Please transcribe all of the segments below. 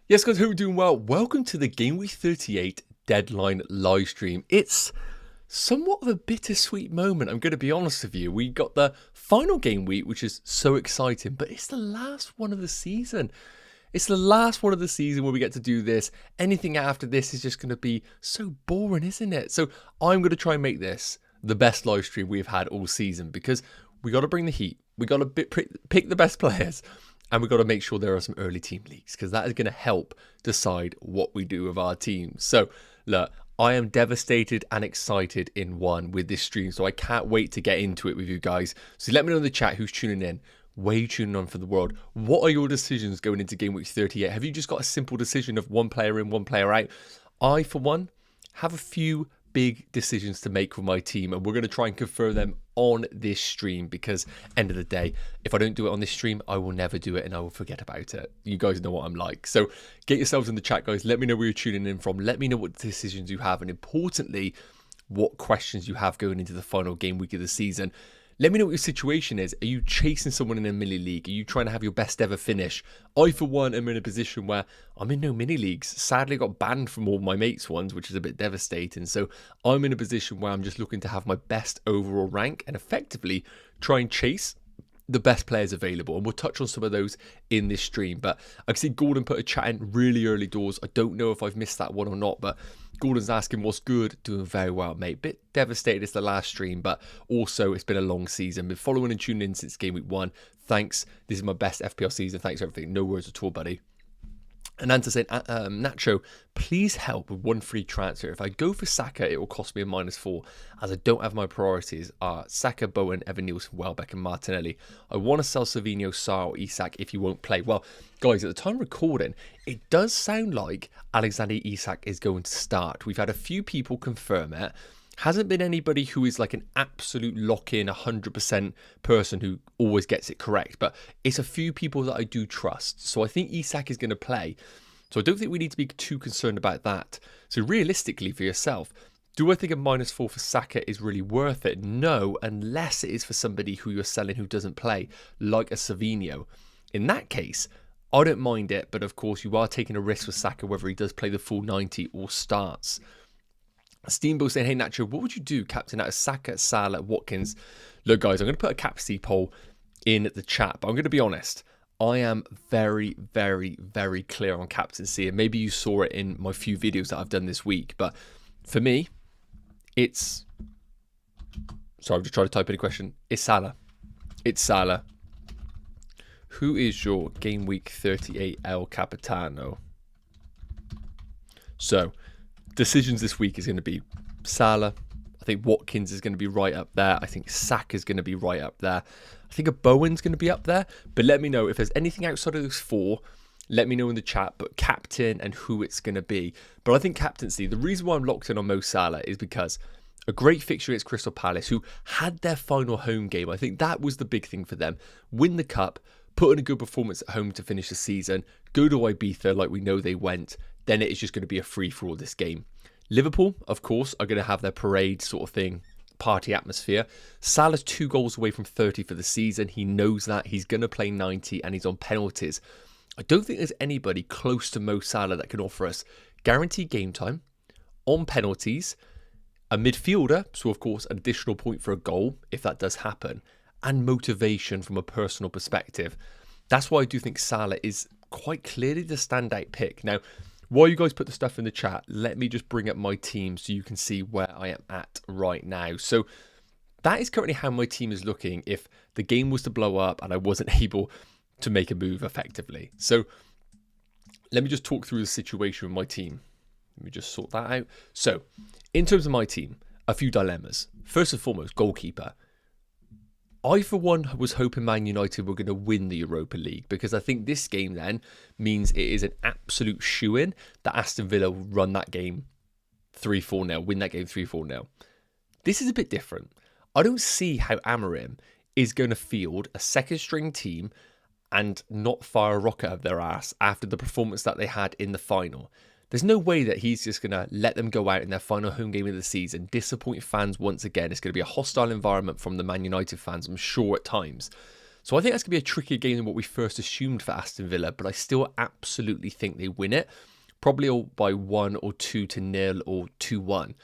Yes, guys, hope you're doing well. Welcome to the Game Week 38 deadline live stream. It's somewhat of a bittersweet moment, I'm going to be honest with you. We got the final game week, which is so exciting, but it's the last one of the season. It's the last one of the season where we get to do this. Anything after this is just going to be so boring, isn't it? So I'm going to try and make this the best live stream we've had all season because we got to bring the heat. We got to pick the best players. And we've got to make sure there are some early team leaks because that is going to help decide what we do with our team. So, look, I am devastated and excited in one with this stream. So I can't wait to get into it with you guys. So let me know in the chat who's tuning in. Where are you tuning on for the world? What are your decisions going into Game Week 38? Have you just got a simple decision of one player in, one player out? I, for one, have a few big decisions to make with my team, and we're going to try and confirm them on this stream because end of the day, if I don't do it on this stream, I will never do it and I will forget about it. You guys know what I'm like. So get yourselves in the chat, guys. Let me know where you're tuning in from. Let me know what decisions you have, and importantly, what questions you have going into the final game week of the season. Let me know what your situation is. Are you chasing someone in a mini league? Are you trying to have your best ever finish? I, for one, am in a position where I'm in no mini leagues. Sadly, I got banned from all my mates' ones, which is a bit devastating. So I'm in a position where I'm just looking to have my best overall rank and effectively try and chase the best players available, and we'll touch on some of those in this stream. But I can see Gordon put a chat in really early doors. I don't know if I've missed that one or not, but Gordon's asking what's good. Doing very well, mate. Bit devastated it's the last stream, but also it's been a long season. Been following and tuning in since game week 1. Thanks. This is my best FPL season. Thanks for everything. No worries at all, buddy. And Anta saying, Nacho, please help with one free transfer. If I go for Saka, it will cost me a -4, as I don't have my priorities are Saka, Bowen, Evan Nielsen, Welbeck, and Martinelli. I want to sell Savinho, Sarr, or Isak if he won't play. Well, guys, at the time of recording, it does sound like Alexander Isak is going to start. We've had a few people confirm it. Hasn't been anybody who is like an absolute lock-in 100% person who always gets it correct, but it's a few people that I do trust. So I think Isak is going to play. So I don't think we need to be too concerned about that. So realistically for yourself, do I think a -4 for Saka is really worth it? No, unless it is for somebody who you're selling who doesn't play, like a Savinho. In that case, I don't mind it, but of course you are taking a risk with Saka whether he does play the full 90 or starts. Steamboat saying, hey Nacho, what would you do captain out of Saka, Salah, Watkins? Look guys, I'm going to put a captaincy poll in the chat, but I'm going to be honest. I am very, very, very clear on captaincy, and maybe you saw it in my few videos that I've done this week, but for me, it's... Sorry, I'm just trying to type in a question. It's Salah. It's Salah. Who is your game week 38 El Capitano? So... decisions this week is going to be Salah. I think Watkins is going to be right up there. I think Saka is going to be right up there. I think a Bowen's going to be up there. But let me know if there's anything outside of those four. Let me know in the chat, but captain and who it's going to be. But I think captaincy, the reason why I'm locked in on Mo Salah is because a great fixture against Crystal Palace, who had their final home game. I think that was the big thing for them. Win the cup, put in a good performance at home to finish the season, go to Ibiza like we know they went. Then it is just going to be a free-for-all this game. Liverpool, of course, are going to have their parade sort of thing, party atmosphere. Salah's 2 goals away from 30 for the season. He knows that. He's going to play 90 and he's on penalties. I don't think there's anybody close to Mo Salah that can offer us guaranteed game time, on penalties, a midfielder, so of course an additional point for a goal if that does happen, and motivation from a personal perspective. That's why I do think Salah is quite clearly the standout pick. Now, while you guys put the stuff in the chat, let me just bring up my team so you can see where I am at right now. So that is currently how my team is looking if the game was to blow up and I wasn't able to make a move effectively. So let me just talk through the situation with my team. Let me just sort that out. So in terms of my team, a few dilemmas. First and foremost, goalkeeper. I, for one, was hoping Man United were going to win the Europa League because I think this game then means it is an absolute shoo-in that Aston Villa will run that game 3-4-0, win that game 3-4-0. This is a bit different. I don't see how Amorim is going to field a second-string team and not fire a rocket up their ass after the performance that they had in the final. There's no way that he's just going to let them go out in their final home game of the season, disappoint fans once again. It's going to be a hostile environment from the Man United fans, I'm sure, at times. So I think that's going to be a trickier game than what we first assumed for Aston Villa, but I still absolutely think they win it. Probably all by 1 or 2-0 or 2-1.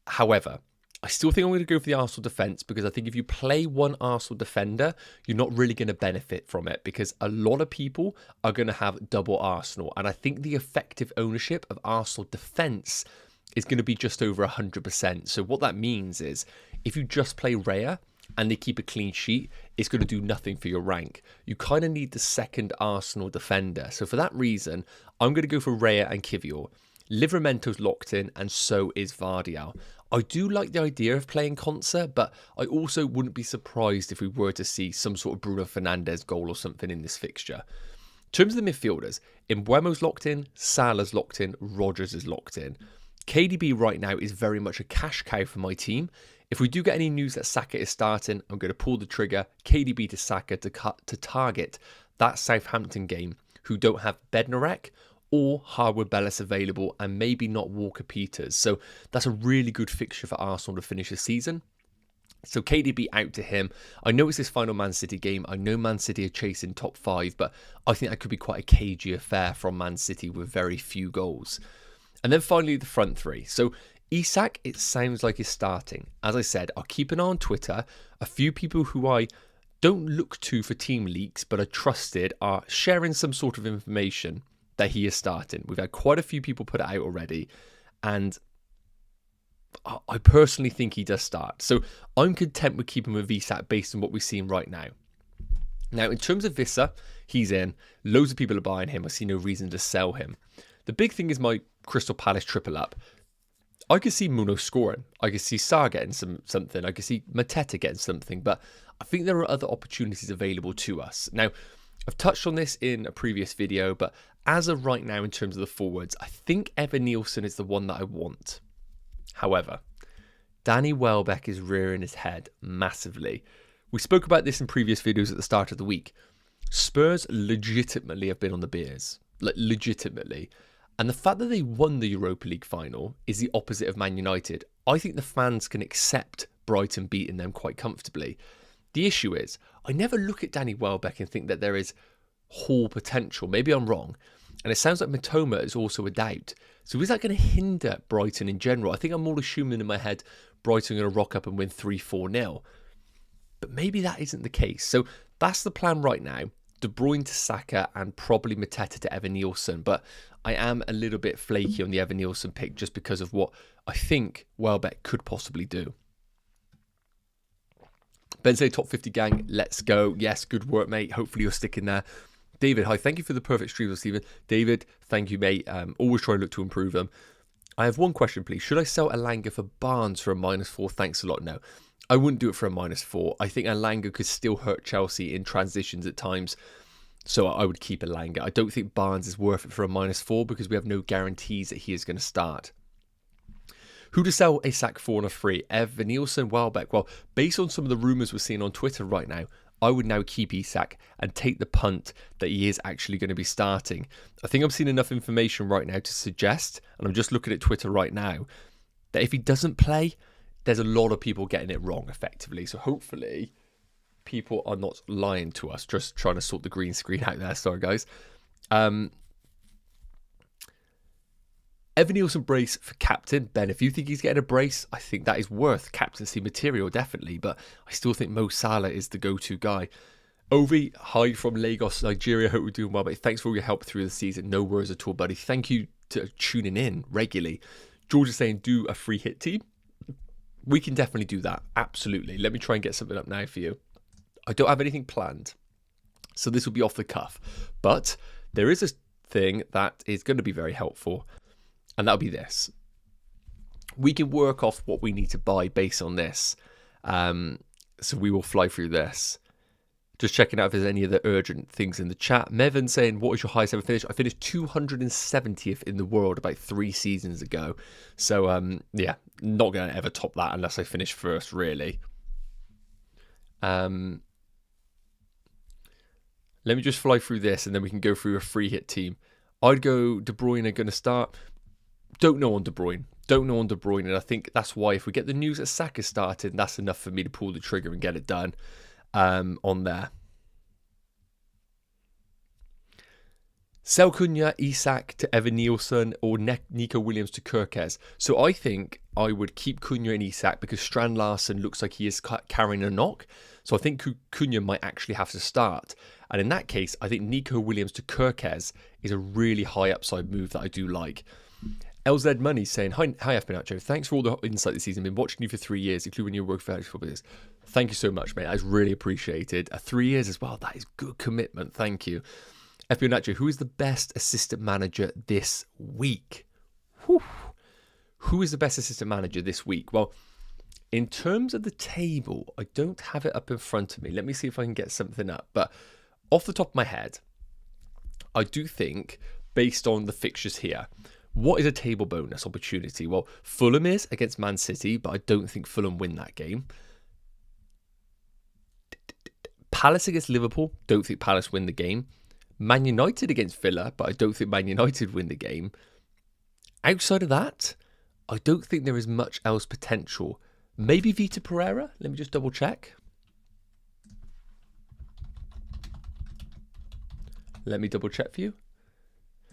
However, I still think I'm going to go for the Arsenal defence, because I think if you play one Arsenal defender, you're not really going to benefit from it, because a lot of people are going to have double Arsenal. And I think the effective ownership of Arsenal defence is going to be just over 100%. So what that means is if you just play Raya and they keep a clean sheet, it's going to do nothing for your rank. You kind of need the second Arsenal defender. So for that reason, I'm going to go for Raya and Kivior. Livramento's locked in, and so is Vardial. I do like the idea of playing Konsa, but I also wouldn't be surprised if we were to see some sort of Bruno Fernandes goal or something in this fixture. In terms of the midfielders, Mbeumo's locked in, Salah's locked in, Rodgers is locked in. KDB right now is very much a cash cow for my team. If we do get any news that Saka is starting, I'm going to pull the trigger, KDB to Saka to target that Southampton game, who don't have Bednarek or Harwood Bellis available, and maybe not Walker Peters. So that's a really good fixture for Arsenal to finish the season. So KDB out to him. I know it's this final Man City game. I know Man City are chasing top 5, but I think that could be quite a cagey affair from Man City with very few goals. And then finally, the front three. So Isak, it sounds like he's starting. As I said, I'll keep an eye on Twitter. A few people who I don't look to for team leaks, but are trusted, are sharing some sort of information that he is starting. We've had quite a few people put it out already, and I personally think he does start. So I'm content with keeping with Isak based on what we've seen right now. Now, in terms of Vissa, he's in. Loads of people are buying him. I see no reason to sell him. The big thing is my Crystal Palace triple up. I could see Muno scoring. I could see Sarr getting something. I could see Mateta getting something. But I think there are other opportunities available to us. Now, I've touched on this in a previous video, but as of right now, in terms of the forwards, I think Evan Nielsen is the one that I want. However, Danny Welbeck is rearing his head massively. We spoke about this in previous videos at the start of the week. Spurs legitimately have been on the beers. Like, legitimately. And the fact that they won the Europa League final is the opposite of Man United. I think the fans can accept Brighton beating them quite comfortably. The issue is, I never look at Danny Welbeck and think that there is whole potential. Maybe I'm wrong. And it sounds like Matoma is also a doubt. So is that going to hinder Brighton in general? I think I'm more assuming in my head Brighton are going to rock up and win 3-4-0. But maybe that isn't the case. So that's the plan right now. De Bruyne to Saka and probably Mateta to Evan Nielsen. But I am a little bit flaky on the Evan Nielsen pick just because of what I think Welbeck could possibly do. Ben say top 50 gang, let's go. Yes, good work, mate. Hopefully you're sticking there. David, hi, thank you for the perfect stream, Stephen. David, thank you, mate. Always try and look to improve them. I have one question, please. Should I sell Elanga for Barnes for a -4? Thanks a lot. No, I wouldn't do it for a -4. I think Elanga could still hurt Chelsea in transitions at times. So I would keep Elanga. I don't think Barnes is worth it for a -4 because we have no guarantees that he is going to start. Who to sell Isak for on a free? Evan Nielsen, Welbeck. Well, based on some of the rumours we're seeing on Twitter right now, I would now keep Isak and take the punt that he is actually going to be starting. I think I'm seeing enough information right now to suggest, and I'm just looking at Twitter right now, that if he doesn't play, there's a lot of people getting it wrong effectively. So hopefully people are not lying to us. Just trying to sort the green screen out there. Sorry, guys. Evan Nielsen brace for captain. Ben, if you think he's getting a brace, I think that is worth captaincy material, definitely. But I still think Mo Salah is the go-to guy. Ovi, hi from Lagos, Nigeria. Hope we're doing well, mate. Thanks for all your help through the season. No worries at all, buddy. Thank you to tuning in regularly. George is saying, do a free hit team. We can definitely do that. Absolutely. Let me try and get something up now for you. I don't have anything planned, so this will be off the cuff. But there is a thing that is going to be very helpful. And that'll be this. We can work off what we need to buy based on this. So we will fly through this. Just checking out if there's any other urgent things in the chat. Mevin saying, what is your highest ever finish? I finished 270th in the world about 3 seasons ago. So, yeah, not going to ever top that unless I finish first, really. Let me just fly through this and then we can go through a free hit team. I'd go De Bruyne going to start. Don't know on De Bruyne. And I think that's why if we get the news that Saka started, that's enough for me to pull the trigger and get it done on there. Sell Cunha, Isak to Evan Nielsen, or Nico Williams to Kirkes. So I think I would keep Cunha and Isak because Strand Larsen looks like he is carrying a knock. So I think Cunha might actually have to start. And in that case, I think Nico Williams to Kirkes is a really high upside move that I do like. LZ Money saying, hi FPL, thanks for all the insight this season. Been watching you for 3 years, including when you were working for this. Thank you so much, mate. That is really appreciated. 3 years as well. That is good commitment. Thank you. FPL Nacho, who is the best assistant manager this week? Whew. Who is the best assistant manager this week? Well, in terms of the table, I don't have it up in front of me. Let me see if I can get something up. But off the top of my head, I do think, based on the fixtures here, what is a table bonus opportunity? Well, Fulham is against Man City, but I don't think Fulham win that game. Palace against Liverpool, don't think Palace win the game. Man United against Villa, but I don't think Man United win the game. Outside of that, I don't think there is much else potential. Maybe Vitor Pereira? Let me just double check. Let me double check for you.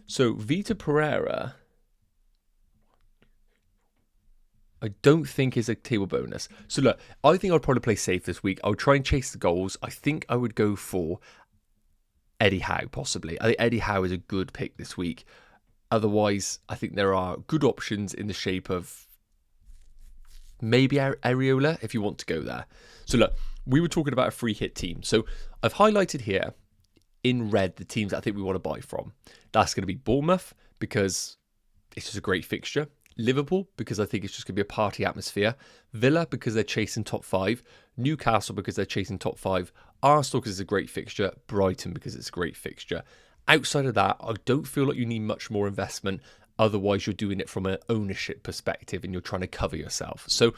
So Vitor Pereira, I don't think is a table bonus. So look, I think I'd probably play safe this week. I would try and chase the goals. I think I would go for Eddie Howe, possibly. I think Eddie Howe is a good pick this week. Otherwise, I think there are good options in the shape of maybe Areola, if you want to go there. So look, we were talking about a free hit team. So I've highlighted here in red the teams that I think we want to buy from. That's going to be Bournemouth, because it's just a great fixture. Liverpool, because I think it's just going to be a party atmosphere. Villa, because they're chasing top 5. Newcastle, because they're chasing top 5. Arsenal, because it's a great fixture. Brighton, because it's a great fixture. Outside of that, I don't feel like you need much more investment. Otherwise, you're doing it from an ownership perspective and you're trying to cover yourself. So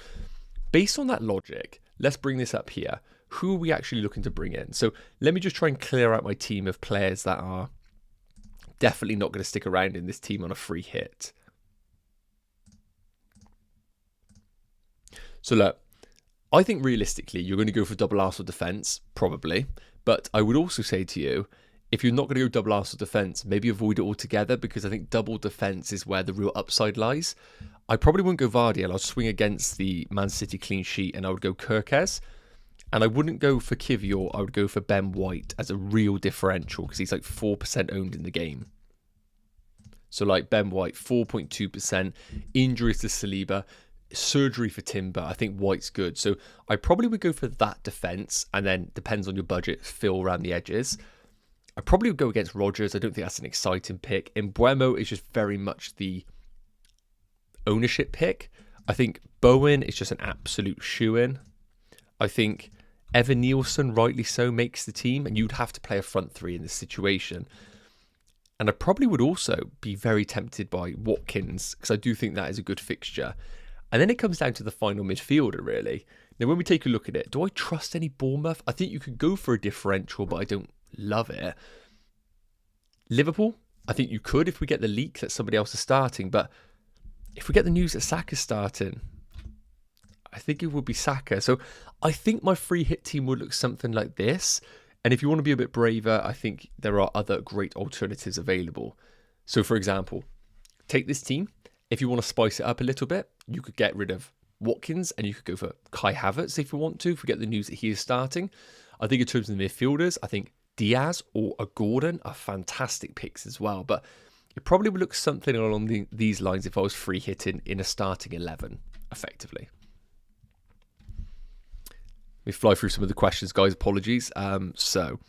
based on that logic, let's bring this up here. Who are we actually looking to bring in? So let me just try and clear out my team of players that are definitely not going to stick around in this team on a free hit. So look, I think realistically, you're going to go for double Arsenal defence, probably. But I would also say to you, if you're not going to go double Arsenal defence, maybe avoid it altogether, because I think double defence is where the real upside lies. I probably wouldn't go Vardy, and I'll swing against the Man City clean sheet, and I would go Kirkes. And I wouldn't go for Kivior, I would go for Ben White as a real differential, because he's like 4% owned in the game. So like Ben White, 4.2%, injuries to Saliba, surgery for Timber. I think White's good. So I probably would go for that defence, and then depends on your budget, fill around the edges. I probably would go against Rodgers. I don't think that's an exciting pick. Mbeumo is just very much the ownership pick. I think Bowen is just an absolute shoe-in. I think Evan Nielsen, rightly so, makes the team, and you'd have to play a front three in this situation. And I probably would also be very tempted by Watkins, because I do think that is a good fixture. And then it comes down to the final midfielder, really. Now, when we take a look at it, do I trust any Bournemouth? I think you could go for a differential, but I don't love it. Liverpool, I think you could if we get the leak that somebody else is starting. But if we get the news that Saka's starting, I think it would be Saka. So I think my free hit team would look something like this. And if you want to be a bit braver, I think there are other great alternatives available. So for example, take this team. If you want to spice it up a little bit, you could get rid of Watkins and you could go for Kai Havertz if you want to, if we get the news that he is starting. I think in terms of the midfielders, I think Diaz or a Gordon are fantastic picks as well. But it probably would look something along these lines if I was free hitting in a starting 11, effectively. Let me fly through some of the questions, guys. Apologies. So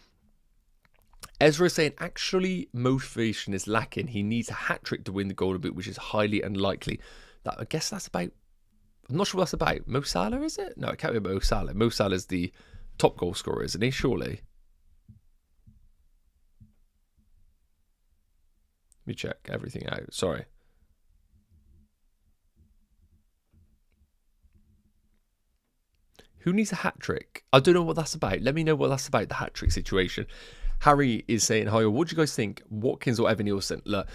Ezra is saying, actually, motivation is lacking. He needs a hat-trick to win the Golden Boot, which is highly unlikely. I guess that's about... I'm not sure what that's about. Mo Salah, is it? No, it can't be Mo Salah. Mo Salah's the top goal scorer, isn't he? Surely. Let me check everything out. Sorry. Who needs a hat-trick? I don't know what that's about. Let me know what that's about, the hat-trick situation. Harry is saying, hi, what do you guys think? Watkins or Evan Nielsen? Look,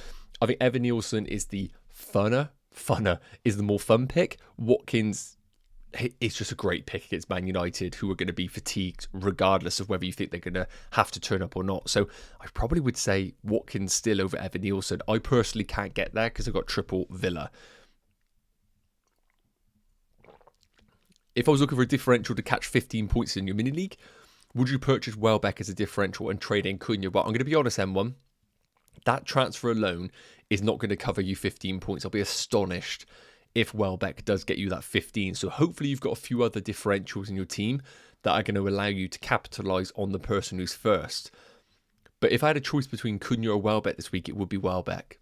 I think Evan Nielsen is the funner, is the more fun pick. Watkins it's just a great pick against Man United, who are going to be fatigued regardless of whether you think they're going to have to turn up or not. So I probably would say Watkins still over Evan Nielsen. I personally can't get there because I've got triple Villa. If I was looking for a differential to catch 15 points in your mini league, would you purchase Welbeck as a differential and trade in Cunha? Well, I'm going to be honest, M1. That transfer alone is not going to cover you 15 points. I'll be astonished if Welbeck does get you that 15. So hopefully you've got a few other differentials in your team that are going to allow you to capitalise on the person who's first. But if I had a choice between Cunha or Welbeck this week, it would be Welbeck.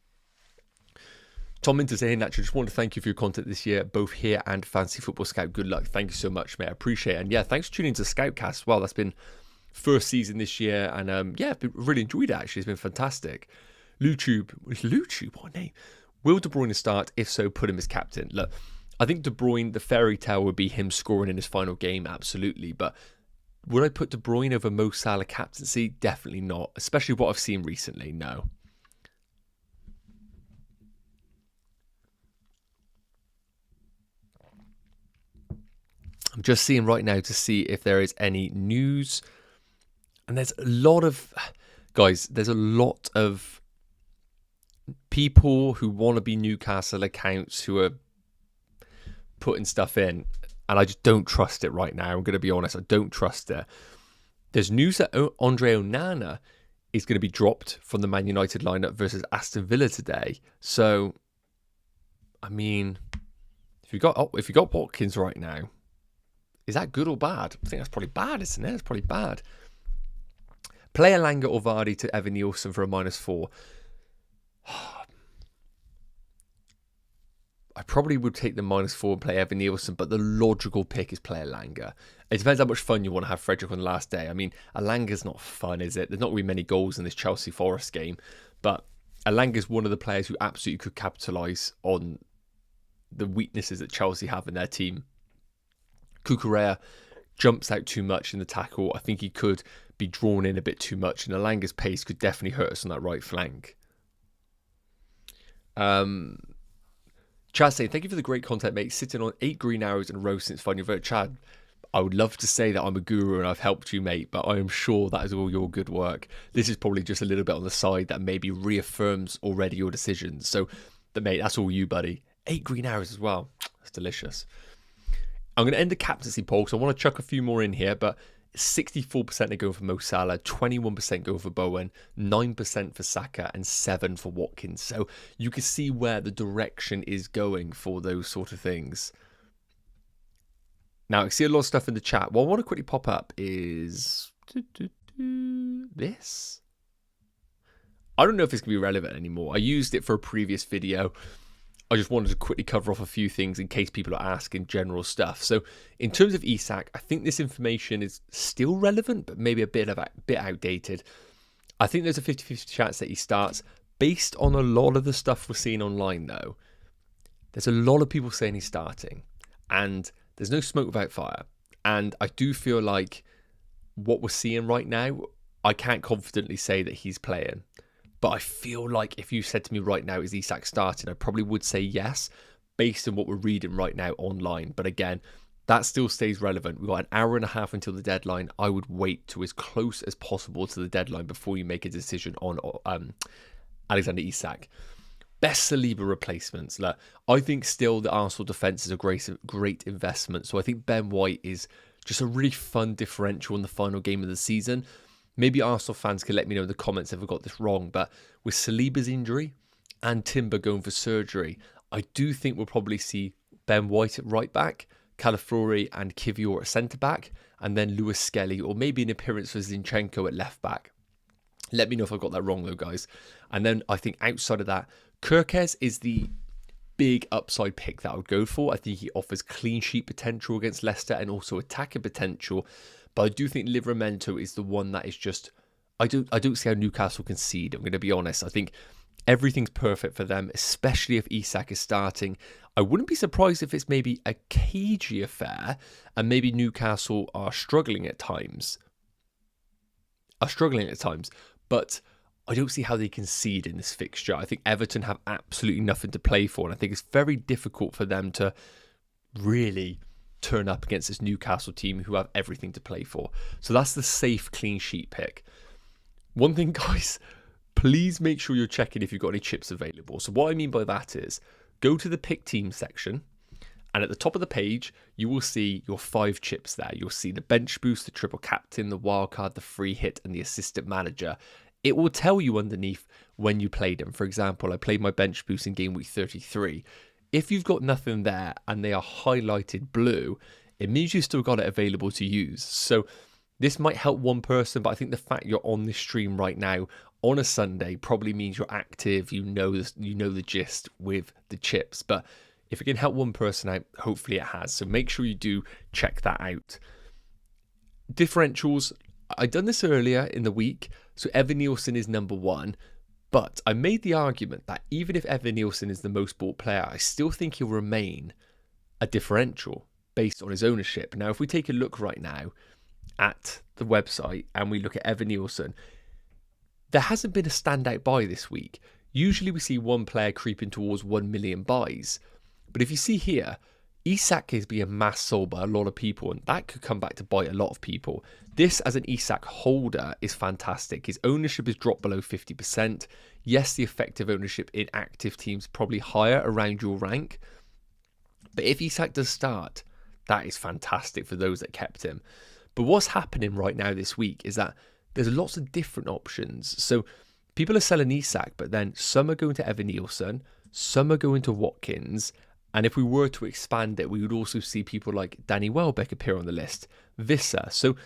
Tom Interzain, actually, just want to thank you for your content this year, both here and Fantasy Football Scout. Good luck. Thank you so much, mate. I appreciate it. And yeah, thanks for tuning into Scoutcast. Well, that's been first season this year. And yeah, I've really enjoyed it, actually. It's been fantastic. Luchube, what a name. Will De Bruyne start? If so, put him as captain. Look, I think De Bruyne, the fairy tale would be him scoring in his final game, absolutely. But would I put De Bruyne over Mo Salah captaincy? Definitely not. Especially what I've seen recently, no. I'm just seeing right now to see if there is any news. And there's a lot of... Guys, there's a lot of people who want to be Newcastle accounts who are putting stuff in. And I just don't trust it right now. I'm going to be honest. I don't trust it. There's news that Andre Onana is going to be dropped from the Man United lineup versus Aston Villa today. So, I mean, if you got Watkins right now, is that good or bad? I think that's probably bad, isn't it? It's probably bad. Play Elanga or Vardy to Evan Nielsen for a -4. I probably would take the -4 and play Evan Nielsen, but the logical pick is play Elanga. It depends how much fun you want to have Frederick on the last day. I mean, Elanga's not fun, is it? There's not really many goals in this Chelsea Forest game, but Elanga's one of the players who absolutely could capitalise on the weaknesses that Chelsea have in their team. Cucurella jumps out too much in the tackle. I think he could be drawn in a bit too much, and Elanga's pace could definitely hurt us on that right flank. Chad saying, thank you for the great content, mate. Sitting on 8 green arrows in a row since finding your vote. Chad, I would love to say that I'm a guru and I've helped you, mate, but I am sure that is all your good work. This is probably just a little bit on the side that maybe reaffirms already your decisions. So, mate, that's all you, buddy. 8 green arrows as well. That's delicious. I'm going to end the captaincy poll because I want to chuck a few more in here, but 64% are going for Mo Salah, 21% go for Bowen, 9% for Saka, and 7% for Watkins. So you can see where the direction is going for those sort of things. Now, I see a lot of stuff in the chat. What I want to quickly pop up is this. I don't know if it's going to be relevant anymore. I used it for a previous video. I just wanted to quickly cover off a few things in case people are asking general stuff. So in terms of Isak, I think this information is still relevant, but maybe a bit outdated. I think there's a 50-50 chance that he starts. Based on a lot of the stuff we're seeing online, though, there's a lot of people saying he's starting. And there's no smoke without fire. And I do feel like what we're seeing right now, I can't confidently say that he's playing. But I feel like if you said to me right now, is Isak starting? I probably would say yes, based on what we're reading right now online. But again, that still stays relevant. We've got an hour and a half until the deadline. I would wait to as close as possible to the deadline before you make a decision on Alexander Isak. Best Saliba replacements. Look, I think still the Arsenal defence is a great investment. So I think Ben White is just a really fun differential in the final game of the season. Maybe Arsenal fans can let me know in the comments if I got this wrong, but with Saliba's injury and Timber going for surgery, I do think we'll probably see Ben White at right back, Calafiori and Kivior at centre back, and then Lewis Skelly, or maybe an appearance for Zinchenko at left back. Let me know if I got that wrong though, guys. And then I think outside of that, Kirkes is the big upside pick that I would go for. I think he offers clean sheet potential against Leicester and also attacking potential. But I do think Livramento is the one that is just... I don't see how Newcastle concede. I'm going to be honest. I think everything's perfect for them, especially if Isak is starting. I wouldn't be surprised if it's maybe a cagey affair and maybe Newcastle are struggling at times. But I don't see how they concede in this fixture. I think Everton have absolutely nothing to play for. And I think it's very difficult for them to really turn up against this Newcastle team who have everything to play for. So that's the safe clean sheet pick. One thing, guys, please make sure you're checking if you've got any chips available. So what I mean by that is go to the pick team section, and at the top of the page, you will see your 5 chips there. You'll see the bench boost, the triple captain, the wildcard, the free hit, and the assistant manager. It will tell you underneath when you played them. For example, I played my bench boost in game week 33. If you've got nothing there and they are highlighted blue, it means you've still got it available to use. So this might help one person, but I think the fact you're on this stream right now on a Sunday probably means you're active. You know the gist with the chips. But if it can help one person out, hopefully it has. So make sure you do check that out. Differentials. I've done this earlier in the week. So Evan Nielsen is number 1. But I made the argument that even if Evan Nielsen is the most bought player, I still think he'll remain a differential based on his ownership. Now, if we take a look right now at the website and we look at Evan Nielsen, there hasn't been a standout buy this week. Usually we see one player creeping towards 1 million buys. But if you see here, Isak is being mass sold by a lot of people, and that could come back to bite a lot of people. This, as an Isak holder, is fantastic. His ownership has dropped below 50%. Yes, the effective ownership in active teams probably higher around your rank. But if Isak does start, that is fantastic for those that kept him. But what's happening right now this week is that there's lots of different options. So people are selling Isak, but then some are going to Evan Nielsen, some are going to Watkins. And if we were to expand it, we would also see people like Danny Welbeck appear on the list, Vissa. So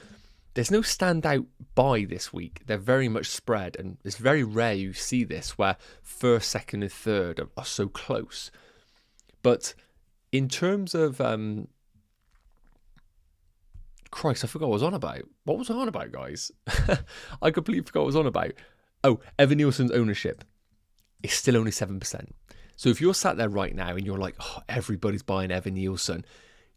there's no standout buy this week. They're very much spread, and it's very rare you see this where first, second, and third are so close. But in terms of Christ, I forgot what I was on about. What was I on about, guys? I completely forgot what I was on about. Oh, Evan Nielsen's ownership is still only 7%. So if you're sat there right now and you're like, oh, everybody's buying Evan Nielsen.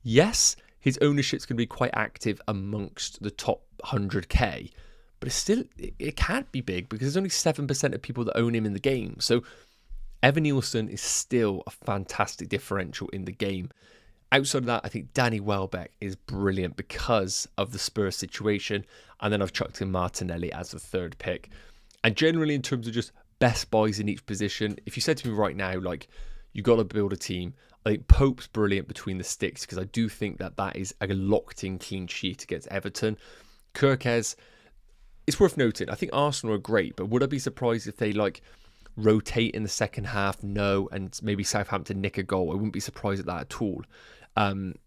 Yes, his ownership's going to be quite active amongst the top 100k, but it can't be big because there's only 7% of people that own him in the game. So Evan Nielsen is still a fantastic differential in the game. Outside of that, I think Danny Welbeck is brilliant because of the Spurs situation. And then I've chucked in Martinelli as the 3rd pick. And generally, in terms of just best buys in each position, if you said to me right now, like, you got to build a team, I think Pope's brilliant between the sticks because I do think that is a locked-in clean sheet against Everton. Kirkes, it's worth noting, I think Arsenal are great, but would I be surprised if they, like, rotate in the second half? No, and maybe Southampton nick a goal. I wouldn't be surprised at that at all. And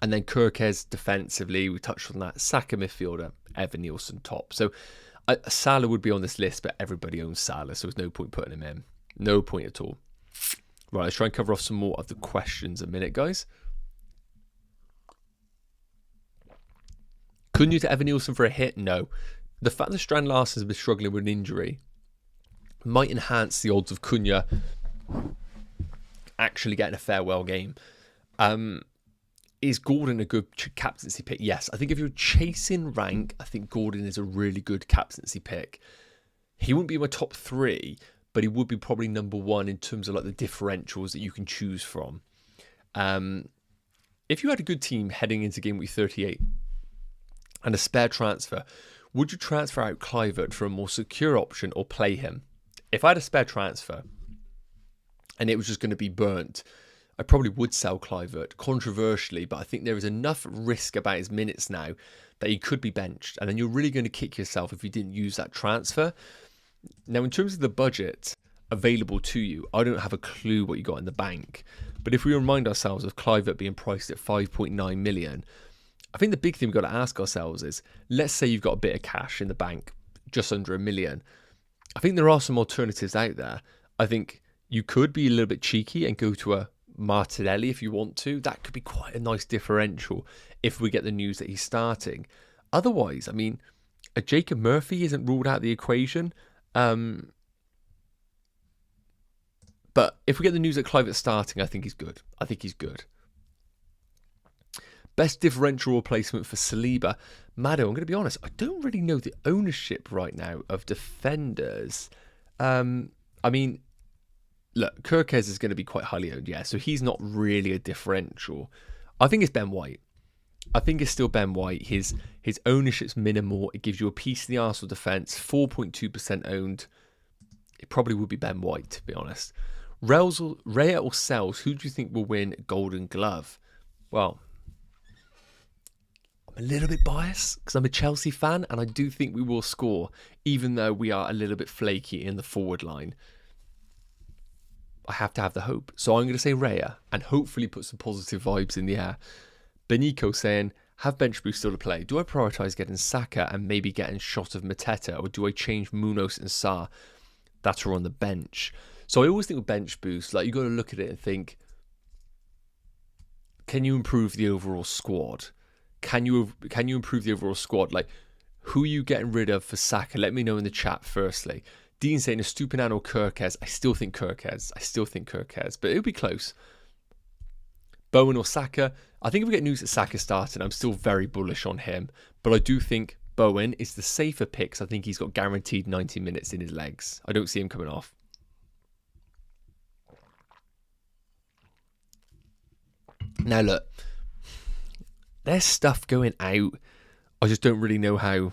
then Kirkes defensively, we touched on that. Saka midfielder, Evan Nielsen top. So Salah would be on this list, but everybody owns Salah, so there's no point putting him in. No point at all. Right, let's try and cover off some more of the questions a minute, guys. Couldn't you to Evan Nielsen for a hit? No. The fact that Strand Larsen has been struggling with an injury might enhance the odds of Cunha actually getting a farewell game. Is Gordon a good captaincy pick? Yes. I think if you're chasing rank, I think Gordon is a really good captaincy pick. He wouldn't be my top 3, but he would be probably number 1 in terms of like the differentials that you can choose from. If you had a good team heading into game week 38 and a spare transfer, would you transfer out Kluivert for a more secure option or play him? If I had a spare transfer and it was just going to be burnt, I probably would sell Kluivert, controversially, but I think there is enough risk about his minutes now that he could be benched, and then you're really going to kick yourself if you didn't use that transfer. Now, in terms of the budget available to you, I don't have a clue what you got in the bank, but if we remind ourselves of Kluivert being priced at 5.9 million, I think the big thing we've got to ask ourselves is, let's say you've got a bit of cash in the bank, just under $1 million. I think there are some alternatives out there. I think you could be a little bit cheeky and go to a Martinelli if you want to. That could be quite a nice differential if we get the news that he's starting. Otherwise, I mean, a Jacob Murphy isn't ruled out the equation. But if we get the news that Kluivert's starting, I think he's good. Best differential replacement for Saliba. Mado, I'm going to be honest, I don't really know the ownership right now of defenders. I mean, look, Kirkes is going to be quite highly owned, yeah, so he's not really a differential. I think it's Ben White. I think it's still Ben White. His ownership's minimal. It gives you a piece of the Arsenal defence. 4.2% owned. It probably would be Ben White, to be honest. Raya or Sells, who do you think will win Golden Glove? Well, I'm a little bit biased because I'm a Chelsea fan and I do think we will score, even though we are a little bit flaky in the forward line. I have to have the hope. So I'm going to say Raya and hopefully put some positive vibes in the air. Benico saying, have bench boost still to play? Do I prioritise getting Saka and maybe getting shot of Mateta, or do I change Munoz and Sarr that are on the bench? So I always think with bench boost, like, you got to look at it and think, can you improve the overall squad? Can you improve the overall squad? Like, who are you getting rid of for Saka? Let me know in the chat firstly. Dean saying Estupinan or Kirkes. I still think Kirkes, but it'll be close. Bowen or Saka. I think if we get news that Saka starting, I'm still very bullish on him. But I do think Bowen is the safer pick, because I think he's got guaranteed 90 minutes in his legs. I don't see him coming off. Now look, there's stuff going out. I just don't really know how.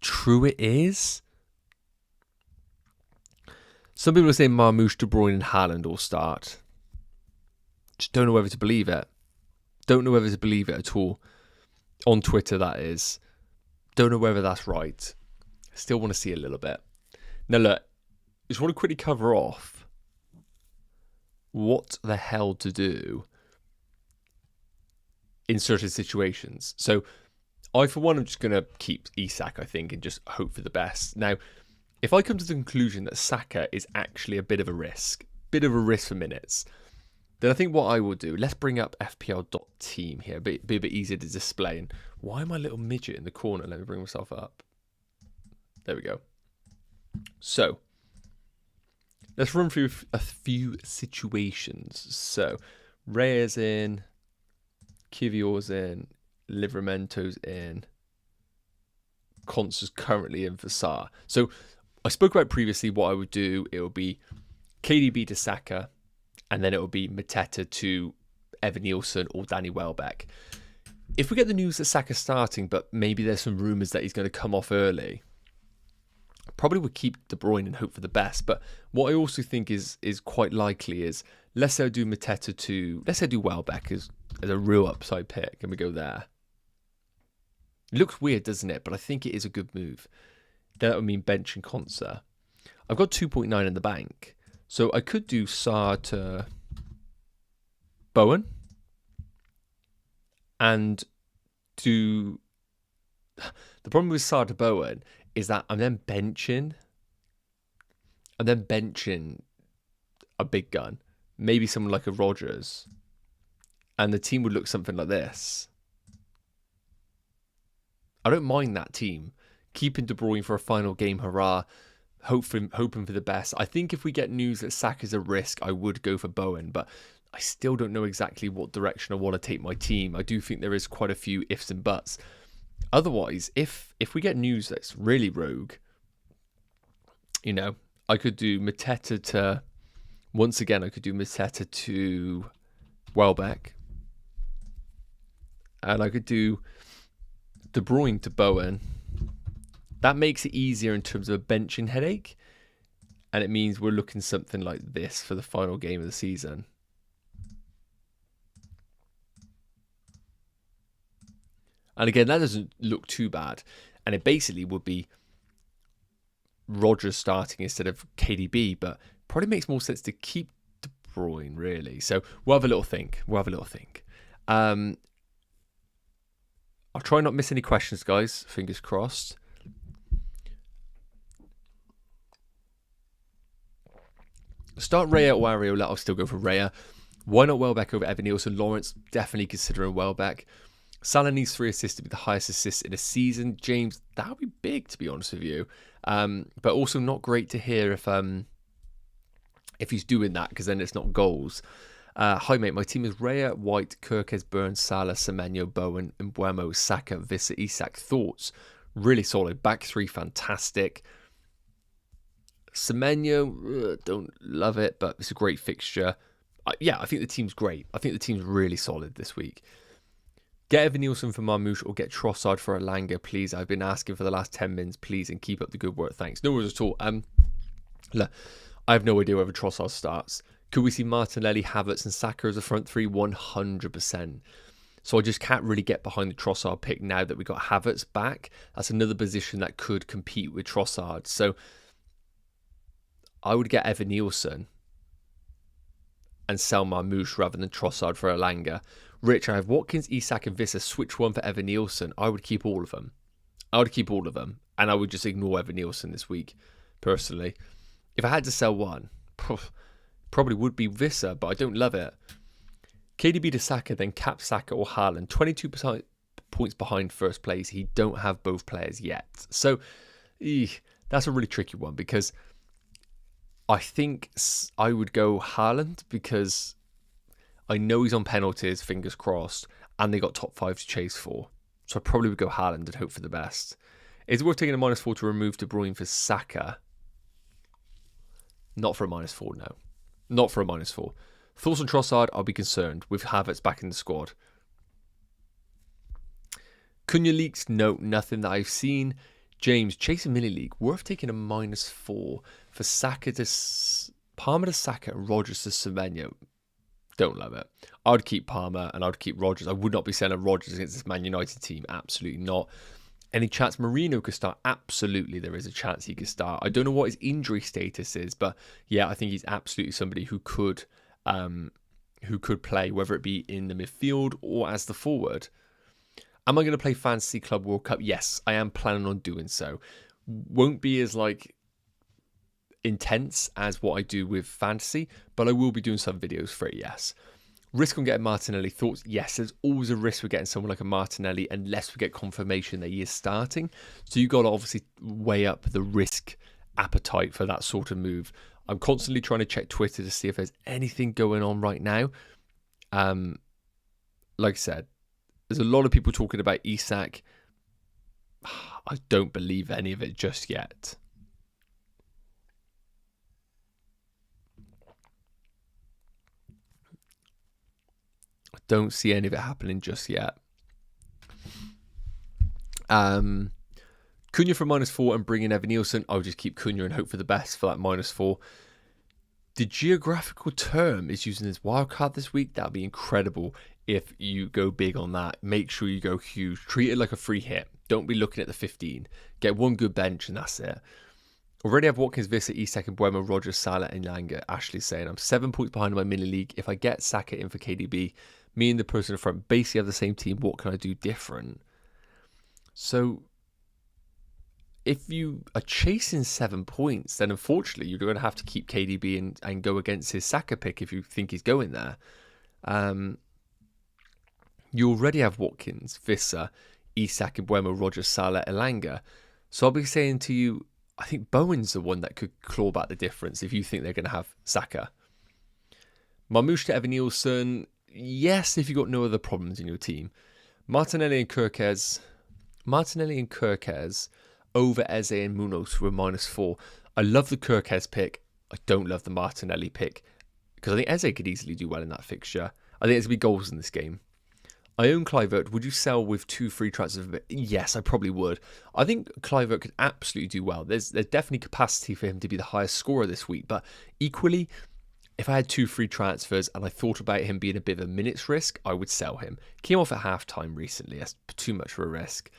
True it is. Some people are saying Marmoush, De Bruyne and Haaland all start. Just don't know whether to believe it. Don't know whether to believe it at all. On Twitter, that is. Don't know whether that's right. Still want to see a little bit. Now look, just want to quickly cover off what the hell to do in certain situations. So I, for one, am just going to keep Isak, I think, and just hope for the best. Now, if I come to the conclusion that Saka is actually a bit of a risk for minutes, then I think what I will do, let's bring up FPL.team here, be a bit easier to display. And why am I a little midget in the corner? Let me bring myself up. There we go. So, let's run through a few situations. So, Raya's in, Kivior's in, Livramento's in, Const's currently in for Sarr. So, I spoke about previously what I would do. It would be KDB to Saka, and then it would be Mateta to Evan Nielsen or Danny Welbeck. If we get the news that Saka's starting, but maybe there's some rumours that he's going to come off early, probably would keep De Bruyne and hope for the best. But what I also think is quite likely is, let's say I do Mateta to, let's say I do Welbeck as a real upside pick, and we go there. It looks weird, doesn't it? But I think it is a good move. Then that would mean bench and Consa. I've got 2.9 in the bank. So I could do Sarr to Bowen. And do... The problem with Sarr to Bowen is that I'm then benching a big gun. Maybe someone like a Rodgers. And the team would look something like this. I don't mind that team. Keeping De Bruyne for a final game, hurrah. Hoping for the best. I think if we get news that Saka's a risk, I would go for Bowen. But I still don't know exactly what direction I want to take my team. I do think there is quite a few ifs and buts. Otherwise, if we get news that's really rogue, you know, I could do Mateta to... Once again, I could do Mateta to Welbeck. And I could do De Bruyne to Bowen. That makes it easier in terms of a benching headache. And it means we're looking something like this for the final game of the season. And again, that doesn't look too bad. And it basically would be Rodgers starting instead of KDB. But probably makes more sense to keep De Bruyne, really. So we'll have a little think. I'll try not miss any questions, guys. Fingers crossed. Start Raya or Areola. I'll still go for Raya. Why not Welbeck over Evan Nielsen? Lawrence, definitely considering Welbeck. Salah needs 3 assists to be the highest assists in a season. James, that would be big, to be honest with you. But also not great to hear if he's doing that, because then it's not goals. Hi, mate. My team is Raya, White, Kirkes, Burns, Salah, Semenyo, Bowen, Mbuemo, Saka, Vissa, Isak. Thoughts? Really solid. Back three, fantastic. Semenyo, don't love it, but it's a great fixture. Yeah, I think the team's great. I think the team's really solid this week. Get Evan Nielsen for Marmouche or get Trossard for Elanga, please. I've been asking for the last 10 minutes, please, and keep up the good work. Thanks. No worries at all. Look, I have no idea whether Trossard starts. Could we see Martinelli, Havertz, and Saka as a front three? 100%. So I just can't really get behind the Trossard pick now that we got Havertz back. That's another position that could compete with Trossard. So I would get Evan Nielsen and sell Marmouche rather than Trossard for Elanga. Rich, I have Watkins, Isak, and Visser. Switch one for Evan Nielsen. I would keep all of them. And I would just ignore Evan Nielsen this week, personally. If I had to sell one, probably would be Visser, but I don't love it. KDB to Saka, then Cap Saka or Haaland. 22 points behind first place. He don't have both players yet. So, that's a really tricky one because I think I would go Haaland because I know he's on penalties, fingers crossed, and they got top 5 to chase for. So I probably would go Haaland and hope for the best. Is it worth taking a -4 to remove De Bruyne for Saka? Not for a -4, no. Not for a -4. Thoughts on Trossard? I'll be concerned with Havertz back in the squad. Cunha leaks? No, nothing that I've seen. James, chase a mini league. Worth taking a -4 for Saka to Palmer to Saka and Rodgers to Semenyo. Don't love it. I'd keep Palmer and I'd keep Rodgers. I would not be selling Rodgers against this Man United team. Absolutely not. Any chance Marino could start? Absolutely, there is a chance he could start. I don't know what his injury status is, but yeah, I think he's absolutely somebody who could play, whether it be in the midfield or as the forward. Am I going to play Fantasy Club World Cup? Yes, I am planning on doing so. Won't be as intense as what I do with Fantasy, but I will be doing some videos for it, yes. Risk on getting Martinelli? Thoughts? Yes, there's always a risk with getting someone like a Martinelli unless we get confirmation that he is starting. So you've got to obviously weigh up the risk appetite for that sort of move. I'm constantly trying to check Twitter to see if there's anything going on right now. Like I said, there's a lot of people talking about Isak. I don't believe any of it just yet. I don't see any of it happening just yet. Cunha for -4 and bring in Evan Nielsen. I'll just keep Cunha and hope for the best for that -4. The geographical term is using this wildcard this week. That'd be incredible if you go big on that. Make sure you go huge. Treat it like a free hit. Don't be looking at the 15. Get one good bench and that's it. Already have Watkins, Visser, Isak, and Buemo, Rodgers, Salah, and Elanga. Ashley's saying, I'm 7 points behind in my mini league. If I get Saka in for KDB, me and the person in front basically have the same team. What can I do different? So if you are chasing 7 points, then unfortunately you're going to have to keep KDB and go against his Saka pick if you think he's going there. You already have Watkins, Visser, Isak, and Buemo, Rodgers, Salah, Elanga. So I'll be saying to you, I think Bowen's the one that could claw back the difference if you think they're going to have Saka. Marmouche to Evan Nielsen. Yes, if you've got no other problems in your team. Martinelli and Kirkez over Eze and Munoz were -4. I love the Kirkez pick. I don't love the Martinelli pick because I think Eze could easily do well in that fixture. I think there's going to be goals in this game. I own Kluivert. Would you sell with 2 free transfers? Yes, I probably would. I think Kluivert could absolutely do well. There's definitely capacity for him to be the highest scorer this week. But equally, if I had 2 free transfers and I thought about him being a bit of a minutes risk, I would sell him. Came off at half-time recently. That's too much of a risk.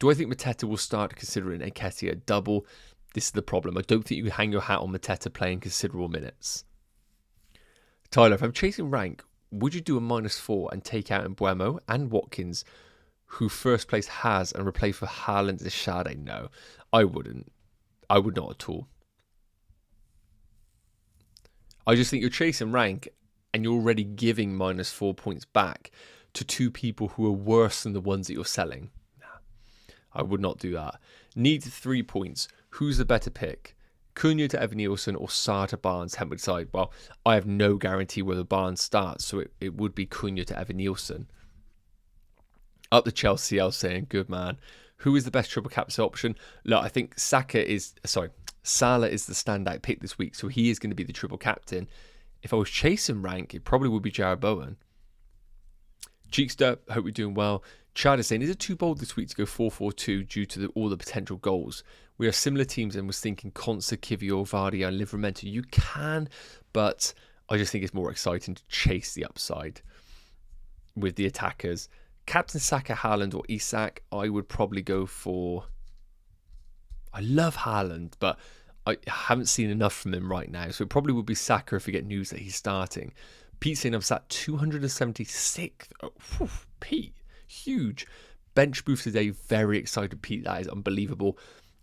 Do I think Mateta will start considering Nketiah double? This is the problem. I don't think you can hang your hat on Mateta playing considerable minutes. Tyler, if I'm chasing rank, would you do a -4 and take out Mbeumo and Watkins, who first place has, and replace for Haaland and Sade? No, I wouldn't. I would not at all. I just think you're chasing rank and you're already giving -4 points back to 2 people who are worse than the ones that you're selling. Nah, I would not do that. Need 3 points. Who's the better pick? Cunha to Evan Nielsen or Sarr to Barnes, Hemwood side? Well, I have no guarantee whether Barnes starts, so it would be Cunha to Evan Nielsen. Up to Chelsea, I was saying, good man. Who is the best triple captain option? Look, I think Salah is the standout pick this week, so he is going to be the triple captain. If I was chasing rank, it probably would be Jared Bowen. Cheekster, hope you're doing well. Chad is saying, is it too bold this week to go 4-4-2 due to all the potential goals? We have similar teams and was thinking Konsa, Kivior, Vardy and Livramento. You can, but I just think it's more exciting to chase the upside with the attackers. Captain Saka, Haaland or Isak, I would probably go for... I love Haaland, but I haven't seen enough from him right now. So it probably would be Saka if we get news that he's starting. Pete saying I'm sat 276th. Oh, whew, Pete, huge. Bench boost today, very excited, Pete. That is unbelievable.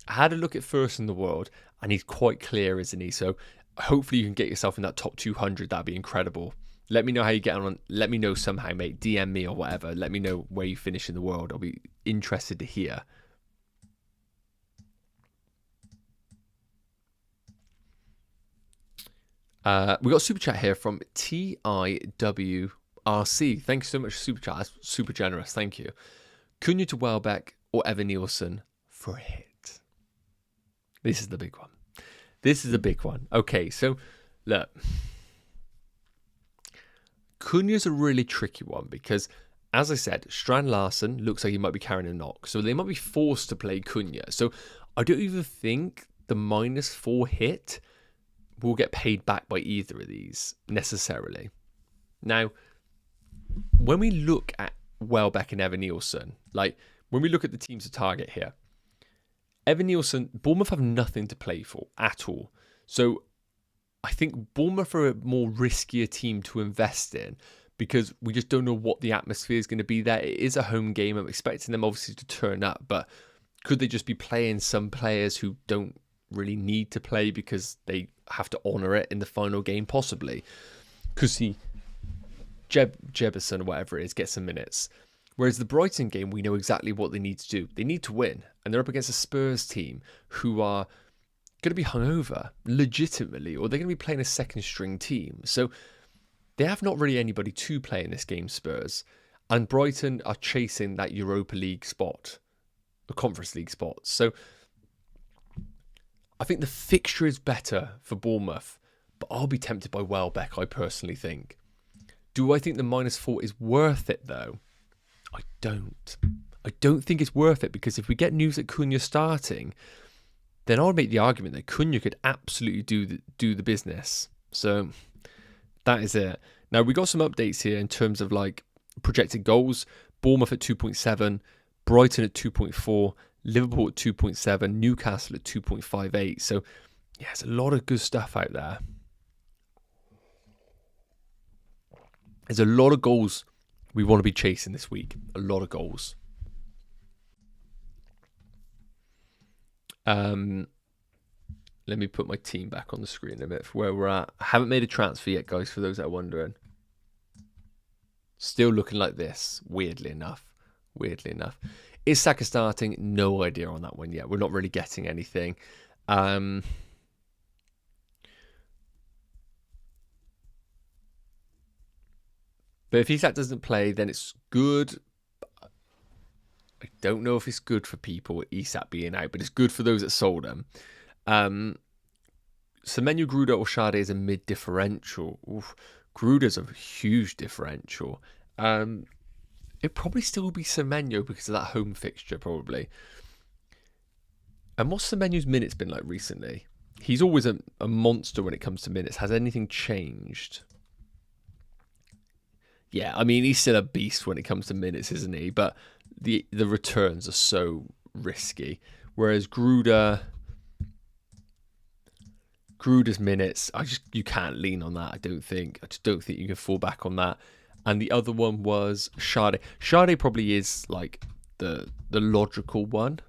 I had a look at first in the world, and he's quite clear, isn't he? So hopefully you can get yourself in that top 200. That'd be incredible. Let me know how you get on. Let me know somehow, mate. DM me or whatever. Let me know where you finish in the world. I'll be interested to hear. We got a super chat here from TIWRC. Thank you so much for super chat. That's super generous. Thank you. Cunha to Welbeck or Evan Nielsen for a hit. This is the big one. This is the big one. Okay, so look. Cunha's a really tricky one because, as I said, Strand Larsen looks like he might be carrying a knock. So they might be forced to play Cunha. So I don't even think the -4 hit will get paid back by either of these necessarily. Now, when we look at Welbeck and Evan Nielsen, like when we look at the teams to target here, Evan Nielsen, Bournemouth have nothing to play for at all. So I think Bournemouth are a more riskier team to invest in because we just don't know what the atmosphere is going to be there. It is a home game. I'm expecting them obviously to turn up, but could they just be playing some players who don't really need to play because they have to honour it in the final game? Possibly. Could see Jebison or whatever it is get some minutes. Whereas the Brighton game, we know exactly what they need to do. They need to win. And they're up against a Spurs team who are going to be hungover, legitimately, or they're going to be playing a second string team. So they have not really anybody to play in this game, Spurs. And Brighton are chasing that Europa League spot, the Conference League spot. So I think the fixture is better for Bournemouth, but I'll be tempted by Welbeck, I personally think. Do I think the -4 is worth it, though? I don't. I don't think it's worth it because if we get news that Cunha starting, then I would make the argument that Cunha could absolutely do the business. So that is it. Now, we got some updates here in terms of like projected goals. Bournemouth at 2.7, Brighton at 2.4, Liverpool at 2.7, Newcastle at 2.58. So, yeah, there's a lot of good stuff out there. There's a lot of goals we want to be chasing this week. A lot of goals. Let me put my team back on the screen a bit for where we're at. I haven't made a transfer yet, guys, for those that are wondering. Still looking like this, weirdly enough. Weirdly enough. Is Saka starting? No idea on that one yet. We're not really getting anything. But if Isak doesn't play, then it's good. I don't know if it's good for people with Isak being out, but it's good for those that sold him. Semenyo, Gruda or Sade is a mid differential. Oof. Gruda's a huge differential. It'd probably still be Semenyo because of that home fixture, probably. And what's Semenyo's minutes been like recently? He's always a monster when it comes to minutes. Has anything changed? Yeah, I mean, he's still a beast when it comes to minutes, isn't he? But the returns are so risky. Whereas Gruda's minutes, you can't lean on that, I don't think. I just don't think you can fall back on that. And the other one was Sade. Sade probably is like the logical one.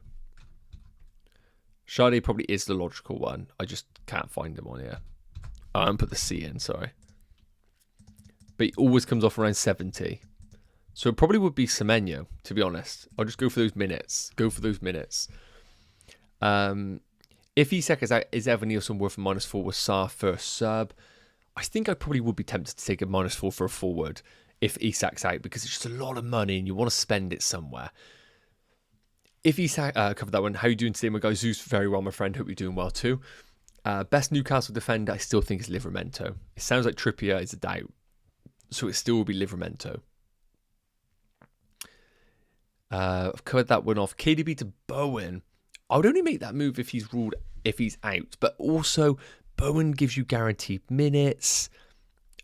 Sade probably is the logical one. I just can't find him on here. And put the C in, sorry. But he always comes off around 70. So it probably would be Semenyo, to be honest. I'll just go for those minutes. Go for those minutes. If Isak is out, is Evan Nielsen worth a -4 with Sarr first sub? I think I probably would be tempted to take a -4 for a forward if Isak's out because it's just a lot of money and you want to spend it somewhere. if Isak covered that one, how you doing today, my guy? Zeus, very well, my friend. Hope you're doing well too. Best Newcastle defender, I still think is Livramento. It sounds like Trippier is a doubt, so it still will be Livramento. I've covered that one off. KDB to Bowen. I would only make that move if he's out, but also Bowen gives you guaranteed minutes.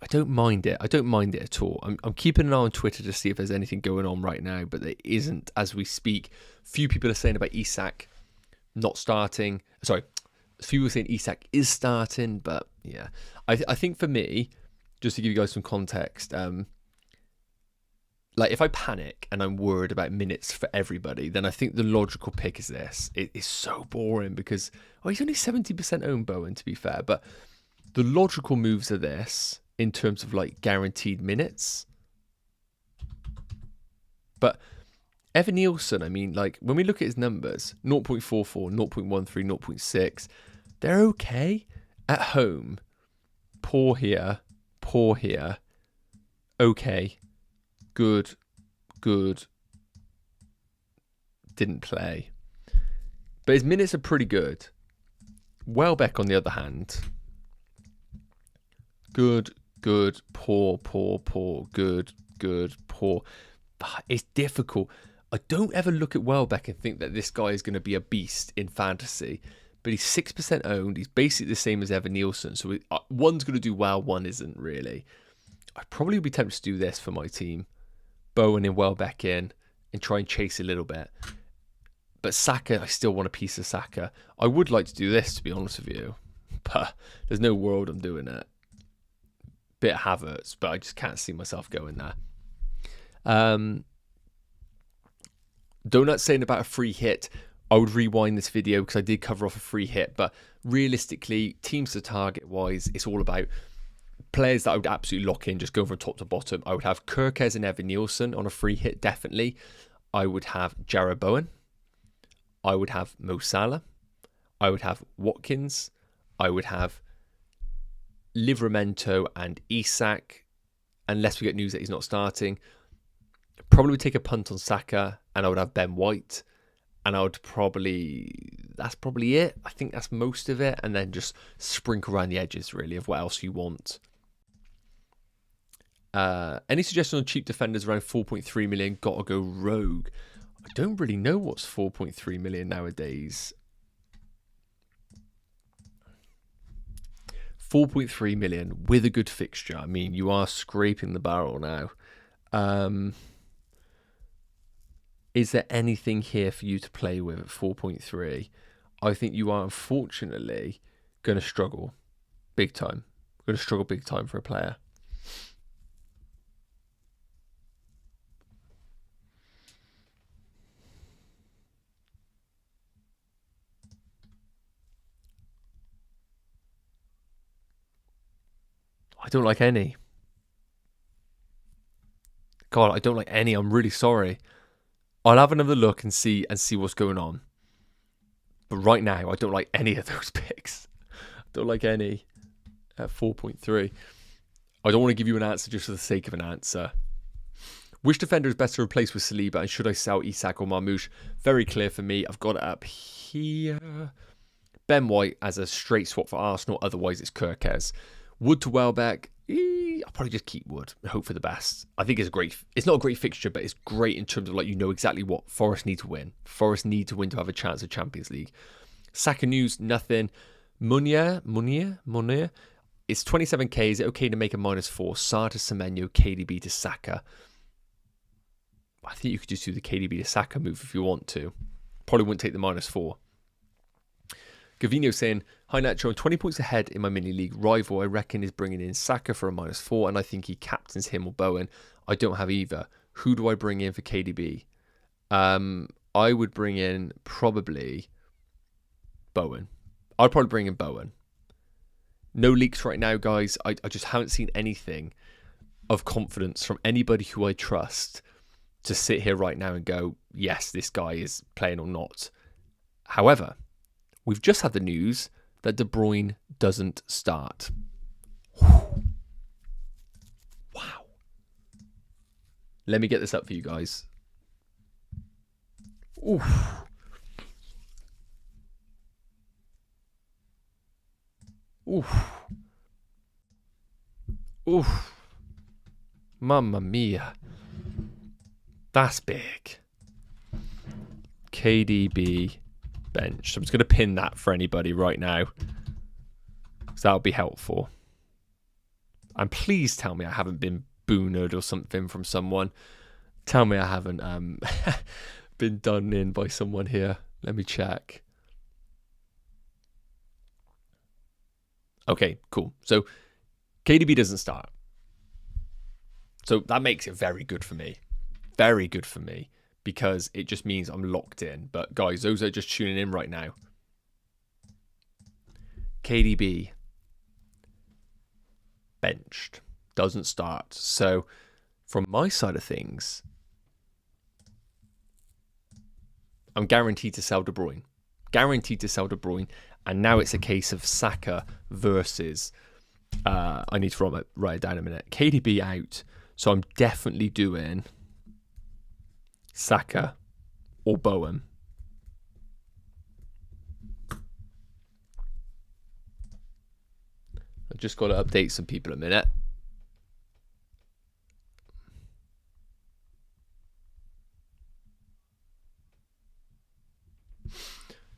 I don't mind it. I don't mind it at all. I'm keeping an eye on Twitter to see if there's anything going on right now, but there isn't as we speak. Few people are saying about Isak not starting. Sorry, a few people are saying Isak is starting, but yeah. I think for me, just to give you guys some context, like if I panic and I'm worried about minutes for everybody, then I think the logical pick is this. It is so boring because, he's only 70% owned, Bowen, to be fair, but the logical moves are this. In terms of like guaranteed minutes. But Evan Nielsen, I mean, like when we look at his numbers, 0.44, 0.13, 0.6, they're okay. At home, poor here, okay, good, didn't play. But his minutes are pretty good. Welbeck, on the other hand, good, poor, good, poor. It's difficult. I don't ever look at Welbeck and think that this guy is going to be a beast in fantasy, but he's 6% owned. He's basically the same as Evan Nielsen. So one's going to do well, one isn't really. I'd probably be tempted to do this for my team. Bowen and Welbeck in and try and chase a little bit. But Saka, I still want a piece of Saka. I would like to do this, to be honest with you, but there's no world I'm doing it. Bit of Havertz, but I just can't see myself going there. Donut saying about a free hit. I would rewind this video because I did cover off a free hit, but realistically, teams to target wise, it's all about players that I would absolutely lock in, just go from top to bottom. I would have Kirkes and Evan Nielsen on a free hit, definitely. I would have Jarrod Bowen. I would have Mo Salah. I would have Watkins. I would have Livramento and Isak, unless we get news that he's not starting. Probably would take a punt on Saka, and I would have Ben White, and that's probably it. I think that's most of it, and then just sprinkle around the edges really of what else you want. Any suggestions on cheap defenders around 4.3 million? Gotta go rogue. I don't really know what's 4.3 million nowadays. 4.3 million with a good fixture. I mean, you are scraping the barrel now. Is there anything here for you to play with at 4.3? I think you are unfortunately going to struggle big time. Going to struggle big time for a player. I don't like any. God, I don't like any. I'm really sorry. I'll have another look and see what's going on. But right now, I don't like any of those picks. I don't like any at 4.3. I don't want to give you an answer just for the sake of an answer. Which defender is best to replace with Saliba, and should I sell Isak or Marmoush? Very clear for me. I've got it up here. Ben White as a straight swap for Arsenal. Otherwise, it's Kirkes. Wood to Welbeck. I'll probably just keep Wood and hope for the best. I think it's great. It's not a great fixture, but it's great in terms of like you know exactly what Forest need to win. Forest need to win to have a chance at Champions League. Saka news, nothing. Munir. It's 27k. Is it okay to make a -4? Sarr to Semenyo, KDB to Saka. I think you could just do the KDB to Saka move if you want to. Probably wouldn't take the -4. Gavino saying, hi Nacho, I'm 20 points ahead in my mini league rival. I reckon is bringing in Saka for a -4, and I think he captains him or Bowen. I don't have either. Who do I bring in for KDB? I would bring in probably Bowen. I'd probably bring in Bowen. No leaks right now, guys. I just haven't seen anything of confidence from anybody who I trust to sit here right now and go, yes, this guy is playing or not. However, we've just had the news that De Bruyne doesn't start. Wow. Let me get this up for you guys. Oof. Oof. Oof. Mamma mia. That's big. KDB bench. I'm just going to pin that for anybody right now, because that'll be helpful. And please tell me I haven't been boonered or something from someone. Tell me I haven't been done in by someone here. Let me check. Okay, cool. So KDB doesn't start. So that makes it very good for me. Very good for me, because it just means I'm locked in. But guys, those are just tuning in right now. KDB benched, doesn't start. So from my side of things, I'm guaranteed to sell De Bruyne. Guaranteed to sell De Bruyne. And now it's a case of Saka versus... I need to write it down a minute. KDB out. So I'm definitely doing Saka or Bowen. I've just got to update some people a minute.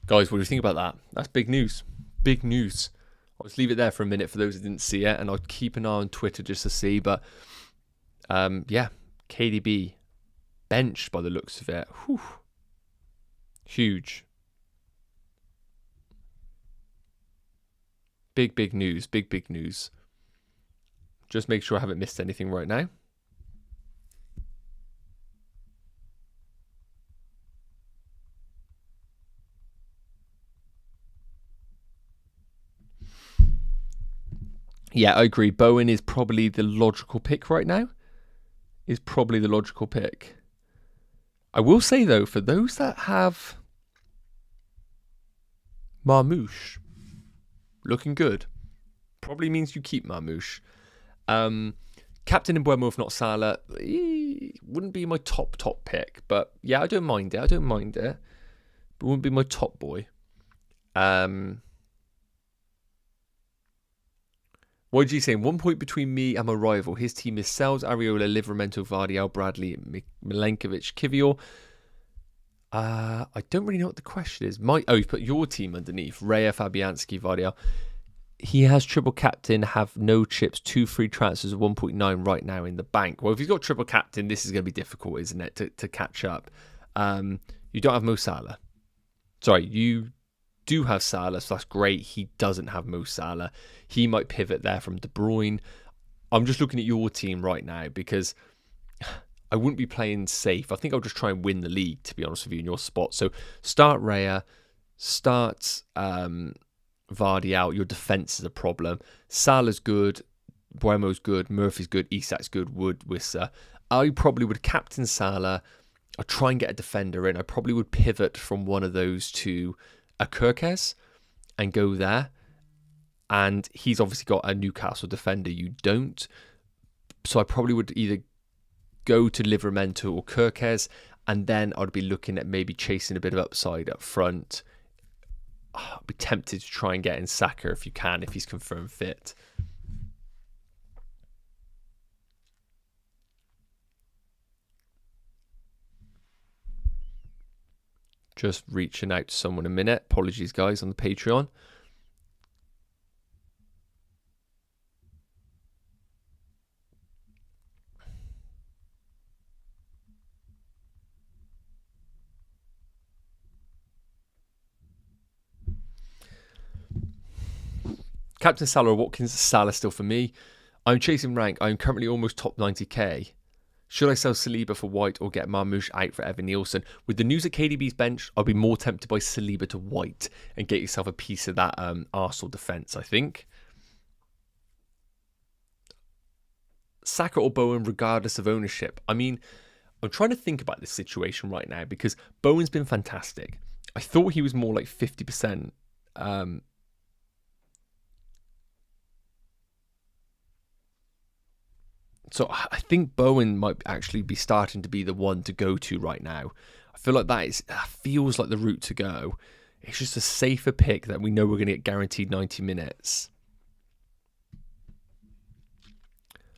Guys, what do you think about that? That's big news. Big news. I'll just leave it there for a minute for those who didn't see it, and I'll keep an eye on Twitter just to see. But yeah, KDB benched by the looks of it. Whew. Huge. Big news. Big news. Just make sure I haven't missed anything right now. Yeah, I agree. Bowen is probably the logical pick right now. Is probably the logical pick. I will say, though, for those that have Marmoush looking good, probably means you keep Marmoush. Captain Mbeumo, if not Salah, wouldn't be my top pick. But yeah, I don't mind it. I don't mind it. But wouldn't be my top boy. What did you say? 1 point between me and my rival. His team is Sells, Areola, Livramento, Vardial, Bradley, Milenkovic, Kivior. I don't really know what the question is. You put your team underneath. Raya, Fabianski, Vardial. He has triple captain, have no chips, 2 free transfers of 1.9 right now in the bank. Well, if he's got triple captain, this is going to be difficult, isn't it, to catch up. You don't have Mo Salah. Sorry, you do have Salah, so that's great. He doesn't have Mo Salah. He might pivot there from De Bruyne. I'm just looking at your team right now because I wouldn't be playing safe. I think I'll just try and win the league, to be honest with you, in your spot. So start Raya, start Vardial. Your defence is a problem. Salah's good, Buemo's good, Murphy's good, Isak's good, Wood, Wissa. I probably would captain Salah. I'd try and get a defender in. I probably would pivot from one of those to a Kirkes and go there. And he's obviously got a Newcastle defender. You don't. So I probably would either go to Livramento or Kirkes, and then I'd be looking at maybe chasing a bit of upside up front. I'd be tempted to try and get in Saka if you can, if he's confirmed fit. Just reaching out to someone a minute. Apologies, guys, on the Patreon. Captain Salah or Watkins? Salah still for me. I'm chasing rank. I'm currently almost top 90k. Should I sell Saliba for White or get Marmoush out for Evan Nielsen? With the news of KDB's bench, I'll be more tempted by Saliba to White and get yourself a piece of that Arsenal defence, I think. Saka or Bowen, regardless of ownership. I mean, I'm trying to think about this situation right now because Bowen's been fantastic. I thought he was more like 50%. So I think Bowen might actually be starting to be the one to go to right now. I feel like that feels like the route to go. It's just a safer pick that we know we're going to get guaranteed 90 minutes.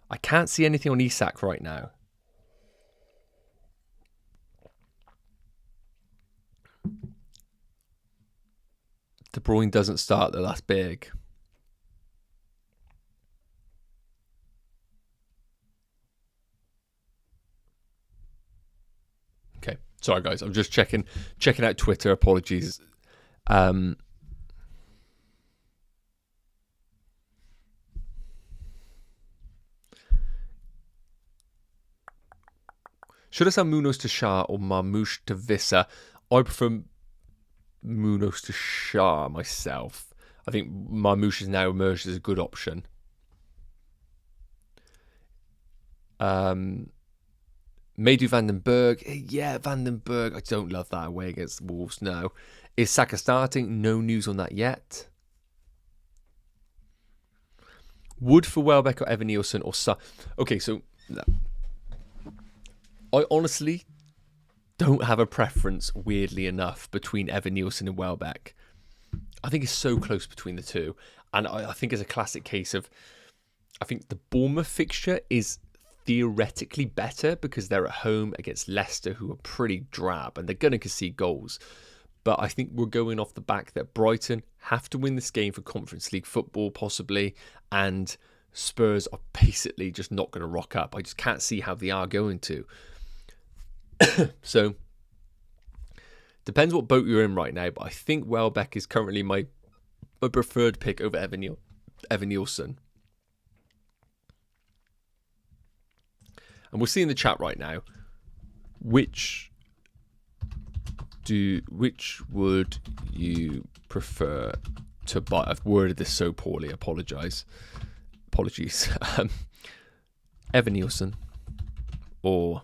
I can't see anything on Isak right now. De Bruyne doesn't start though, that's big. Okay, sorry guys, I'm just checking out Twitter. Apologies. Should I sell Munoz to Shah or Marmoush to Visser? I prefer Munoz to Shah myself. I think Marmoush has now emerged as a good option. Maybe Van den Berg. Yeah, Van den Berg. I don't love that away against Wolves, no. Is Saka starting? No news on that yet. Wood for Welbeck or Evan Nielsen or Sa. Okay, so no. I honestly don't have a preference, weirdly enough, between Evan Nielsen and Welbeck. I think it's so close between the two. And I think it's a classic case of, I think the Bournemouth fixture is theoretically better because they're at home against Leicester, who are pretty drab, and they're going to concede goals. But I think we're going off the back that Brighton have to win this game for Conference League football, possibly, and Spurs are basically just not going to rock up. I just can't see how they are going to. So, depends what boat you're in right now, but I think Welbeck is currently my preferred pick over Evan Nielsen. And we'll see in the chat right now, which would you prefer to buy? I've worded this so poorly, apologies. Evan Nielsen or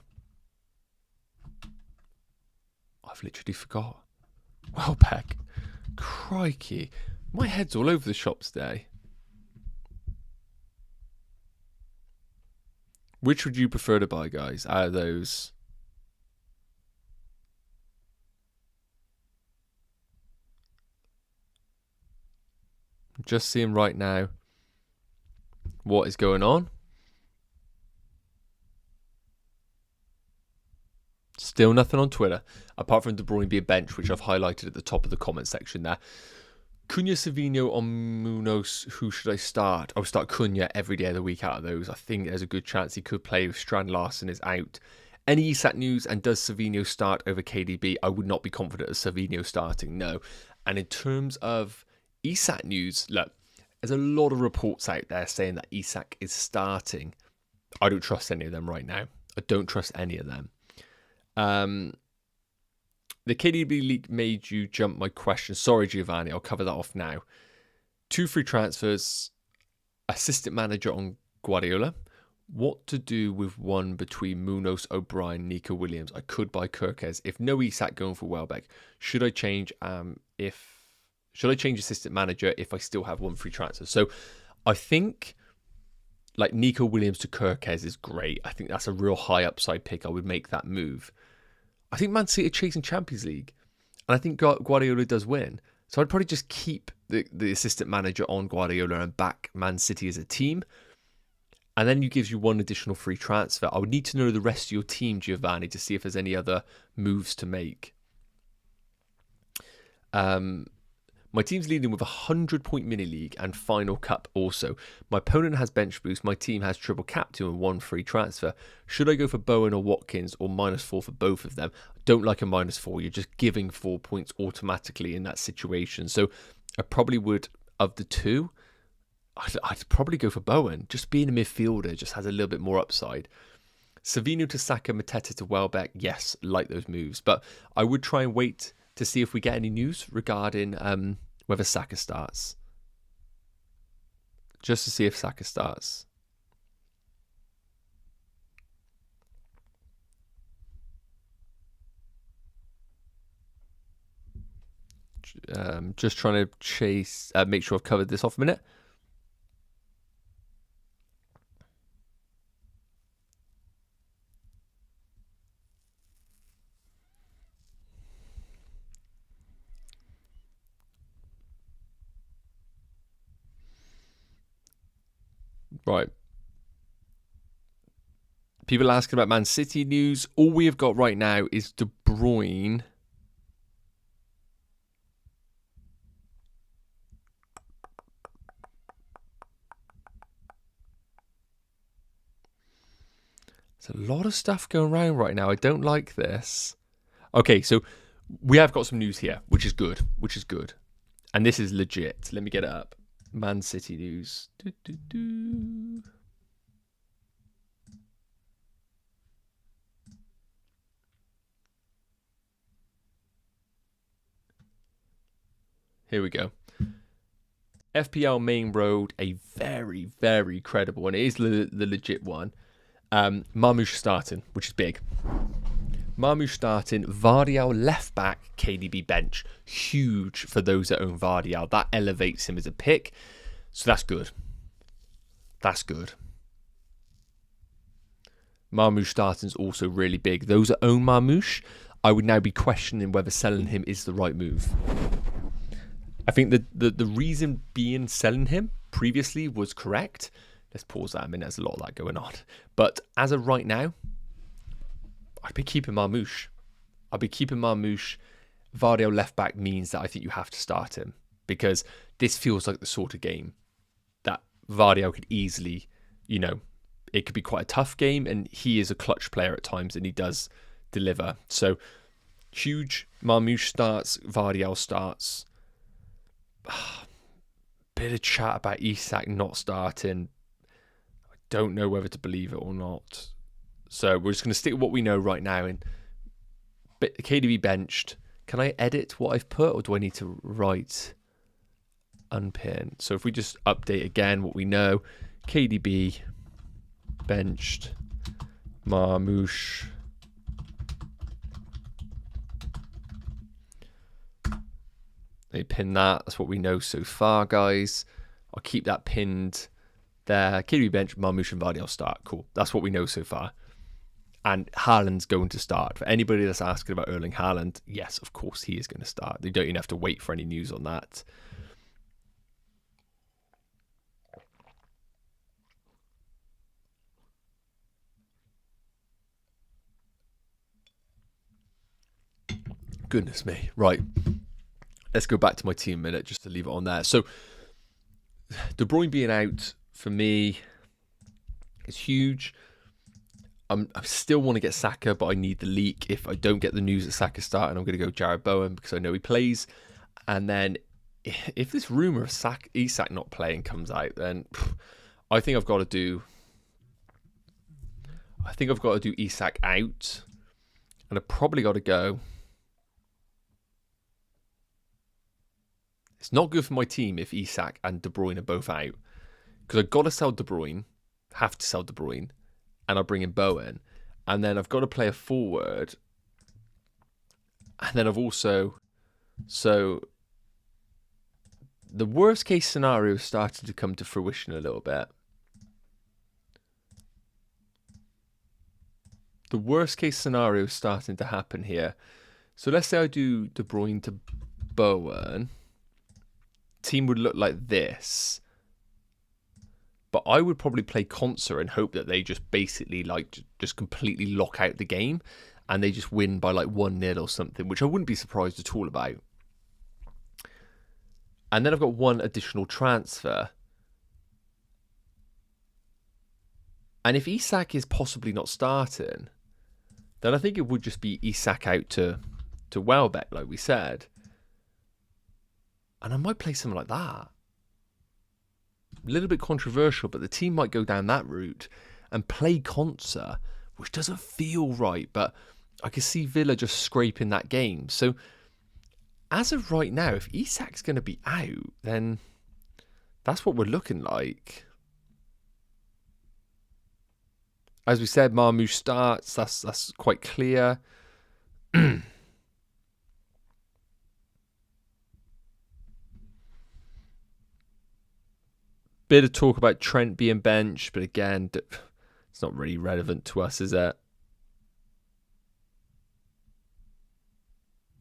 I've literally forgot. Welbeck. Crikey. My head's all over the shop today. Which would you prefer to buy, guys, out of those? I'm just seeing right now what is going on. Still nothing on Twitter, apart from De Bruyne being bench, which I've highlighted at the top of the comment section there. Cunha, Savinho on Munoz. Who should I start? I'll start Cunha every day of the week out of those. I think there's a good chance he could play if Strand Larsen is out. Any Isak news, and does Savinho start over KDB? I would not be confident of Savinho starting, no. And in terms of Isak news, look, there's a lot of reports out there saying that Isak is starting. I don't trust any of them right now. I don't trust any of them. The KDB leak made you jump my question. Sorry, Giovanni. I'll cover that off now. 2 free transfers. Assistant manager on Guardiola. What to do with one between Munoz, O'Brien, Nico Williams? I could buy Kirkes. If no Isak going for Welbeck, should I change? Should I change assistant manager if I still have 1 free transfer? So, I think like Nico Williams to Kirkes is great. I think that's a real high upside pick. I would make that move. I think Man City are chasing Champions League, and I think Guardiola does win. So I'd probably just keep the assistant manager on Guardiola and back Man City as a team. And then he gives you 1 additional free transfer. I would need to know the rest of your team, Giovanni, to see if there's any other moves to make. My team's leading with a 100-point mini-league and final cup also. My opponent has bench boost. My team has triple captain and 1 free transfer. Should I go for Bowen or Watkins or -4 for both of them? I don't like a -4. You're just giving 4 points automatically in that situation. So I probably would, of the two, I'd probably go for Bowen. Just being a midfielder just has a little bit more upside. Savinho to Saka, Mateta to Welbeck. Yes, like those moves. But I would try and wait to see if we get any news regarding whether Saka starts. Just to see if Saka starts. Just trying to make sure I've covered this off a minute. Right. People asking about Man City news. All we have got right now is De Bruyne. There's a lot of stuff going around right now. I don't like this. Okay, so we have got some news here, which is good. And this is legit. Let me get it up. Man City news. Here we go. FPL main road, a very, very credible one. It is the legit one. Marmoush starting, which is big. Marmoush starting, Vardial left back, KDB bench. Huge for those that own Vardial. That elevates him as a pick. So that's good. That's good. Marmoush starting is also really big. Those that own Marmoush, I would now be questioning whether selling him is the right move. I think the reason being selling him previously was correct. Let's pause that. I mean, there's a lot of that going on. But as of right now, I'd be keeping Marmoush. Vardial left back means that I think you have to start him, because this feels like the sort of game that Vardial could easily, it could be quite a tough game, and he is a clutch player at times, and he does deliver. So, huge. Marmoush starts, Vardial starts. Bit of chat about Isak not starting. I don't know whether to believe it or not. So we're just going to stick with what we know right now. And KDB benched. Can I edit what I've put, or do I need to write unpin? So if we just update again what we know. KDB benched. Marmoush. Let me pin that. That's what we know so far, guys. I'll keep that pinned there. KDB bench, Marmoush and Vardial start. Cool. That's what we know so far. And Haaland's going to start. For anybody that's asking about Erling Haaland, yes, of course he is going to start. You don't even have to wait for any news on that. Goodness me. Right. Let's go back to my team a minute just to leave it on there. So, De Bruyne being out for me is huge. I still want to get Saka, but I need the leak. If I don't get the news that Saka's starting, I'm going to go Jared Bowen because I know he plays. And then if this rumour of Isak not playing comes out, then I think I've got to do Isak out. And I've probably got to go. It's not good for my team if Isak and De Bruyne are both out. Because I've got to sell De Bruyne. Have to sell De Bruyne. And I'll bring in Bowen. And then I've got to play a forward. And then I've also... So, the worst case scenario is starting to come to fruition a little bit. The worst case scenario is starting to happen here. So let's say I do De Bruyne to Bowen. Team would look like this. But I would probably play Concert and hope that they just basically just completely lock out the game and they just win by 1-0 or something, which I wouldn't be surprised at all about. And then I've got one additional transfer. And if Isak is possibly not starting, then I think it would just be Isak out to Welbeck, like we said. And I might play something like that. A little bit controversial, but the team might go down that route and play Concert, which doesn't feel right, but I can see Villa just scraping that game. So, as of right now, if Isak's going to be out, then that's what we're looking like. As we said, Marmoush starts. That's quite clear. Bit of talk about Trent being benched, but again, it's not really relevant to us, is it?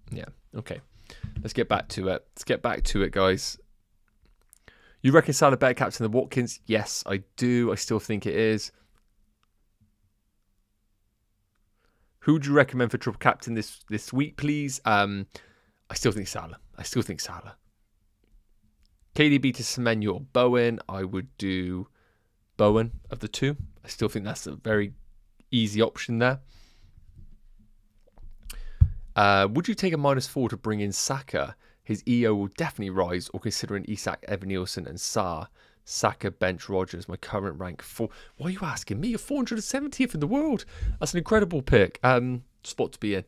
Yeah, okay. Let's get back to it. Guys. You reckon Salah better captain than Watkins? Yes, I do. I still think it is. Who would you recommend for triple captain this week, please? I still think Salah. KDB to Semenyo or Bowen. I would do Bowen of the two. I still think that's a very easy option there. Would you take a -4 to bring in Saka? His EO will definitely rise, or considering Isak, Evan Nielsen and Sarr. Saka, bench, Rodgers, my current rank 4. Why are you asking me? You're 470th in the world. That's an incredible pick. Spot to be in.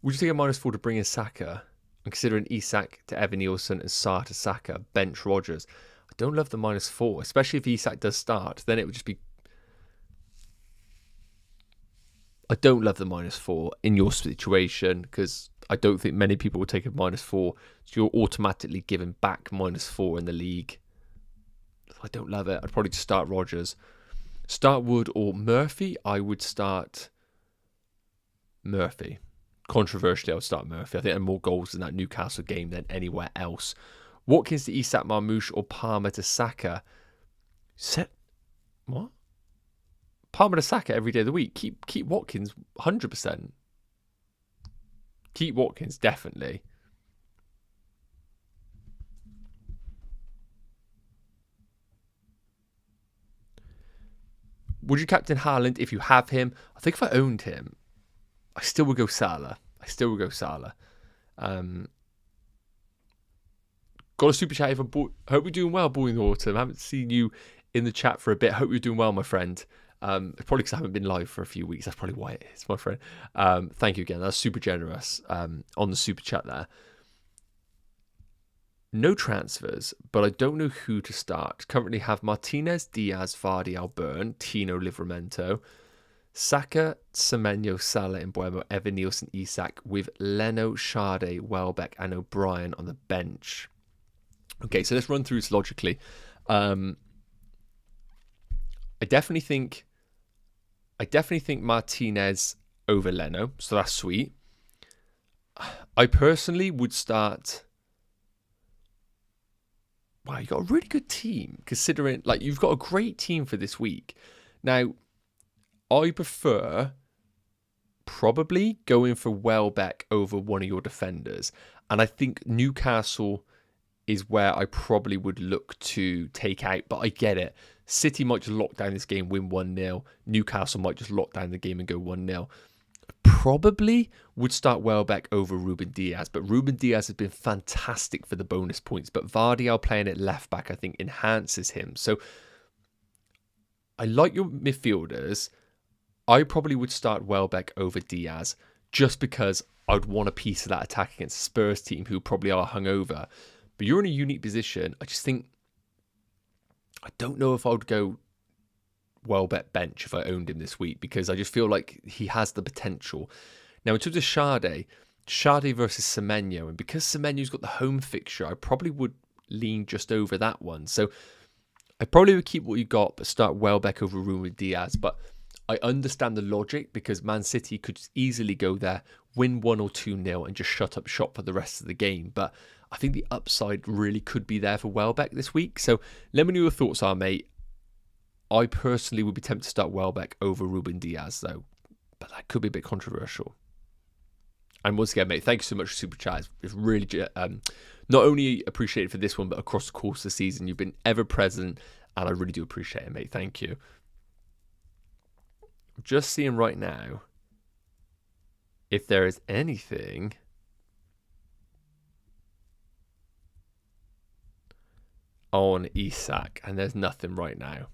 Would you take a -4 to bring in Saka? And considering Isak to Evan Nielsen and Sarr to Saka, bench, Rodgers. I don't love the -4, especially if Isak does start. Then it would just be... I don't love the -4 in your situation because I don't think many people will take a -4. So you're automatically given back -4 in the league. I don't love it. I'd probably just start Rodgers. Start Wood or Murphy? I would start Murphy. Controversially, I would start Murphy. I think there are more goals in that Newcastle game than anywhere else. Watkins to Isak, Marmoush or Palmer to Saka? What? Palmer to Saka every day of the week. Keep Watkins 100%. Keep Watkins, definitely. Would you captain Haaland if you have him? I think if I owned him, I still would go Salah. Got a super chat. Hope you're doing well, boy in the autumn. I haven't seen you in the chat for a bit. Hope you're doing well, my friend. It's probably because I haven't been live for a few weeks. That's probably why it is, my friend. Thank you again. That's super generous on the super chat there. No transfers, but I don't know who to start. Currently have Martinez, Diaz, Vardy, Alburn, Tino, Livramento, Saka, Semenyo, Salah, and Mbeumo, Evan Nielsen, Isak, with Leno, Sade, Welbeck, and O'Brien on the bench. Okay, so let's run through this logically. I definitely think Martinez over Leno, so that's sweet. I personally would start... Wow, you've got a really good team, considering, like, you've got a great team for this week. Now, I prefer probably going for Welbeck over one of your defenders. And I think Newcastle is where I probably would look to take out. But I get it. City might just lock down this game, win 1-0. Newcastle might just lock down the game and go 1-0. Probably would start Welbeck over Ruben Diaz, but Ruben Diaz has been fantastic for the bonus points. But Vardy playing at left back, I think, enhances him. So I like your midfielders. I probably would start Welbeck over Diaz just because I'd want a piece of that attack against a Spurs team who probably are hungover. But you're in a unique position. I just think I don't know if I would go Welbeck bench if I owned him this week because I just feel like he has the potential. Now, in terms of Sade versus Semenyo, and because Semenyo's got the home fixture, I probably would lean just over that one. So I probably would keep what you got, but start Welbeck over Ruben Diaz. But I understand the logic because Man City could just easily go there, win 1 or 2-0 and just shut up shop for the rest of the game. But I think the upside really could be there for Welbeck this week. So let me know your thoughts are, mate. I personally would be tempted to start Welbeck over Ruben Diaz, though. But that could be a bit controversial. And once again, mate, thank you so much for Super Chat. It's really not only appreciated for this one, but across the course of the season. You've been ever present, and I really do appreciate it, mate. Thank you. I'm just seeing right now if there is anything on Isak, and there's nothing right now.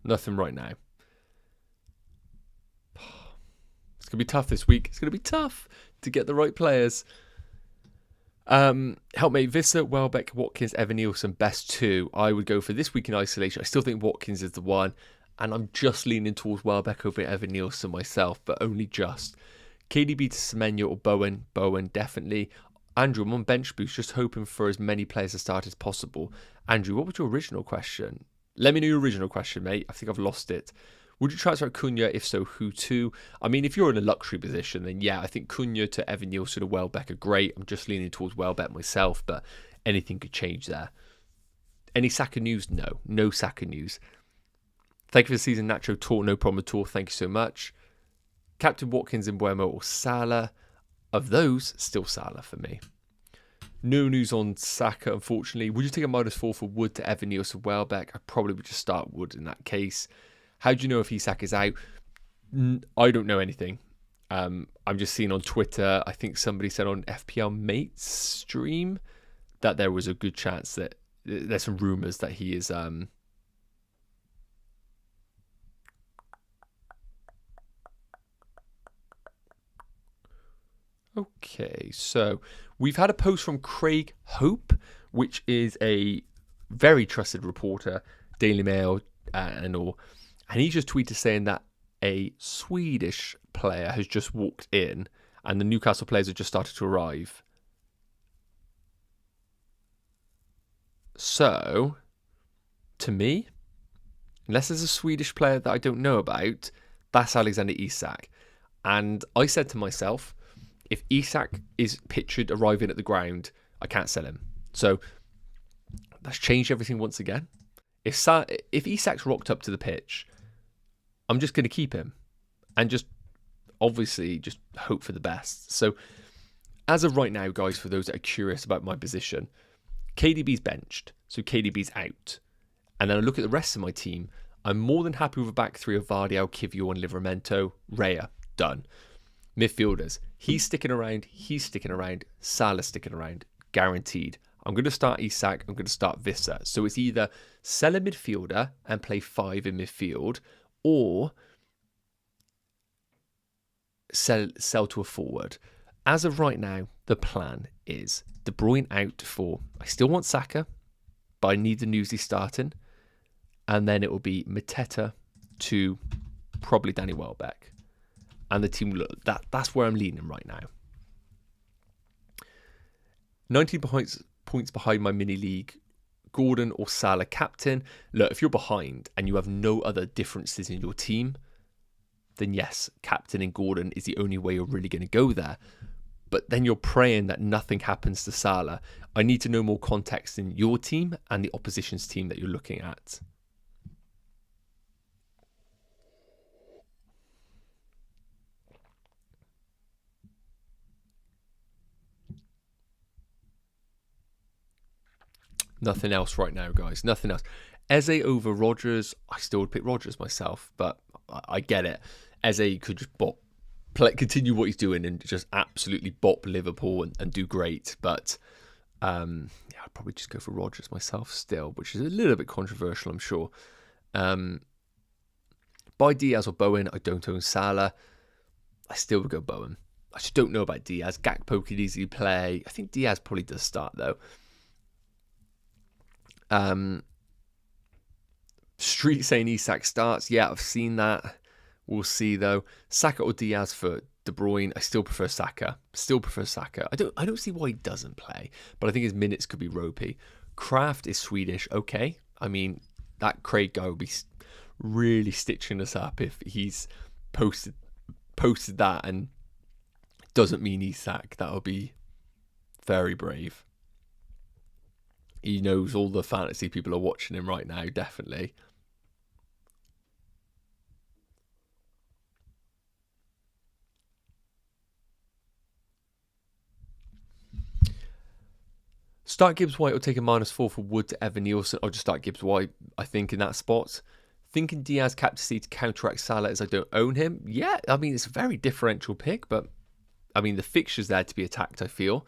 Nothing right now. It's going to be tough this week. It's going to be tough to get the right players. Helpmate, Visser, Welbeck, Watkins, Evan Nielsen, best two. I would go for this week in isolation. I still think Watkins is the one. And I'm just leaning towards Welbeck over Evan Nielsen myself, but only just. KDB to Semenyo or Bowen. Bowen, definitely. Andrew, I'm on bench boost, just hoping for as many players to start as possible. Andrew, what was your original question? Let me know your original question, mate. I think I've lost it. Would you transfer Cunha? If so, who to? I mean, if you're in a luxury position, then yeah, I think Cunha to Evan Nielsen or Welbeck are great. I'm just leaning towards Welbeck myself, but anything could change there. Any Saka news? No. No Saka news. Thank you for the season, Nacho Talk. No problem at all. Thank you so much. Captain Watkins, Mbeumo or Salah? Of those, still Salah for me. No news on Saka, unfortunately. Would you take a -4 for Wood to Evan Nielsen Welbeck? I probably would just start Wood in that case. How do you know if Isak is out? I don't know anything. I'm just seeing on Twitter, I think somebody said on FPL Mate's stream that there was a good chance that there's some rumours that he is... Okay, so we've had a post from Craig Hope, which is a very trusted reporter, Daily Mail and all. And he just tweeted saying that a Swedish player has just walked in and the Newcastle players have just started to arrive. So, to me, unless there's a Swedish player that I don't know about, that's Alexander Isak. And I said to myself, if Isak is pictured arriving at the ground, I can't sell him. So that's changed everything once again. If Isak's rocked up to the pitch, I'm just going to keep him and just obviously just hope for the best. So as of right now, guys, for those that are curious about my position, KDB's benched, so KDB's out. And then I look at the rest of my team. I'm more than happy with a back three of Vardiel, Kivio and Livramento. Raya, done. Midfielders, he's sticking around, Salah's sticking around, guaranteed. I'm going to start Isak, I'm going to start Vissa. So it's either sell a midfielder and play 5 in midfield, or sell to a forward. As of right now, the plan is De Bruyne out for, I still want Saka, but I need the Newsy starting. And then it will be Mateta to probably Danny Welbeck. And the team, look, that's where I'm leaning right now. 19 points behind my mini league. Gordon or Salah captain. Look, if you're behind and you have no other differences in your team, then yes, captain and Gordon is the only way you're really going to go there. But then you're praying that nothing happens to Salah. I need to know more context in your team and the opposition's team that you're looking at. Nothing else right now, guys. Nothing else. Eze over Rodgers. I still would pick Rodgers myself, but I get it. Eze could just continue what he's doing and just absolutely bop Liverpool and do great. But yeah, I'd probably just go for Rodgers myself still, which is a little bit controversial, I'm sure. Buy Diaz or Bowen. I don't own Salah. I still would go Bowen. I just don't know about Diaz. Gakpo could easily play. I think Diaz probably does start though. Street saying Isak starts. Yeah, I've seen that. We'll see though. Saka or Diaz for De Bruyne. I still prefer Saka. I don't see why he doesn't play, but I think his minutes could be ropey. Kraft is Swedish. Okay. I mean, that Craig guy would be really stitching us up if he's posted that and doesn't mean Isak. That would be very brave. He knows all the fantasy people are watching him right now, definitely. Start Gibbs White or take a -4 for Wood to Evan Nielsen. I'll just start Gibbs White, I think, in that spot. Thinking Diaz captaincy to counteract Salah as I don't own him. Yeah, I mean, it's a very differential pick, but I mean, the fixture's there to be attacked, I feel.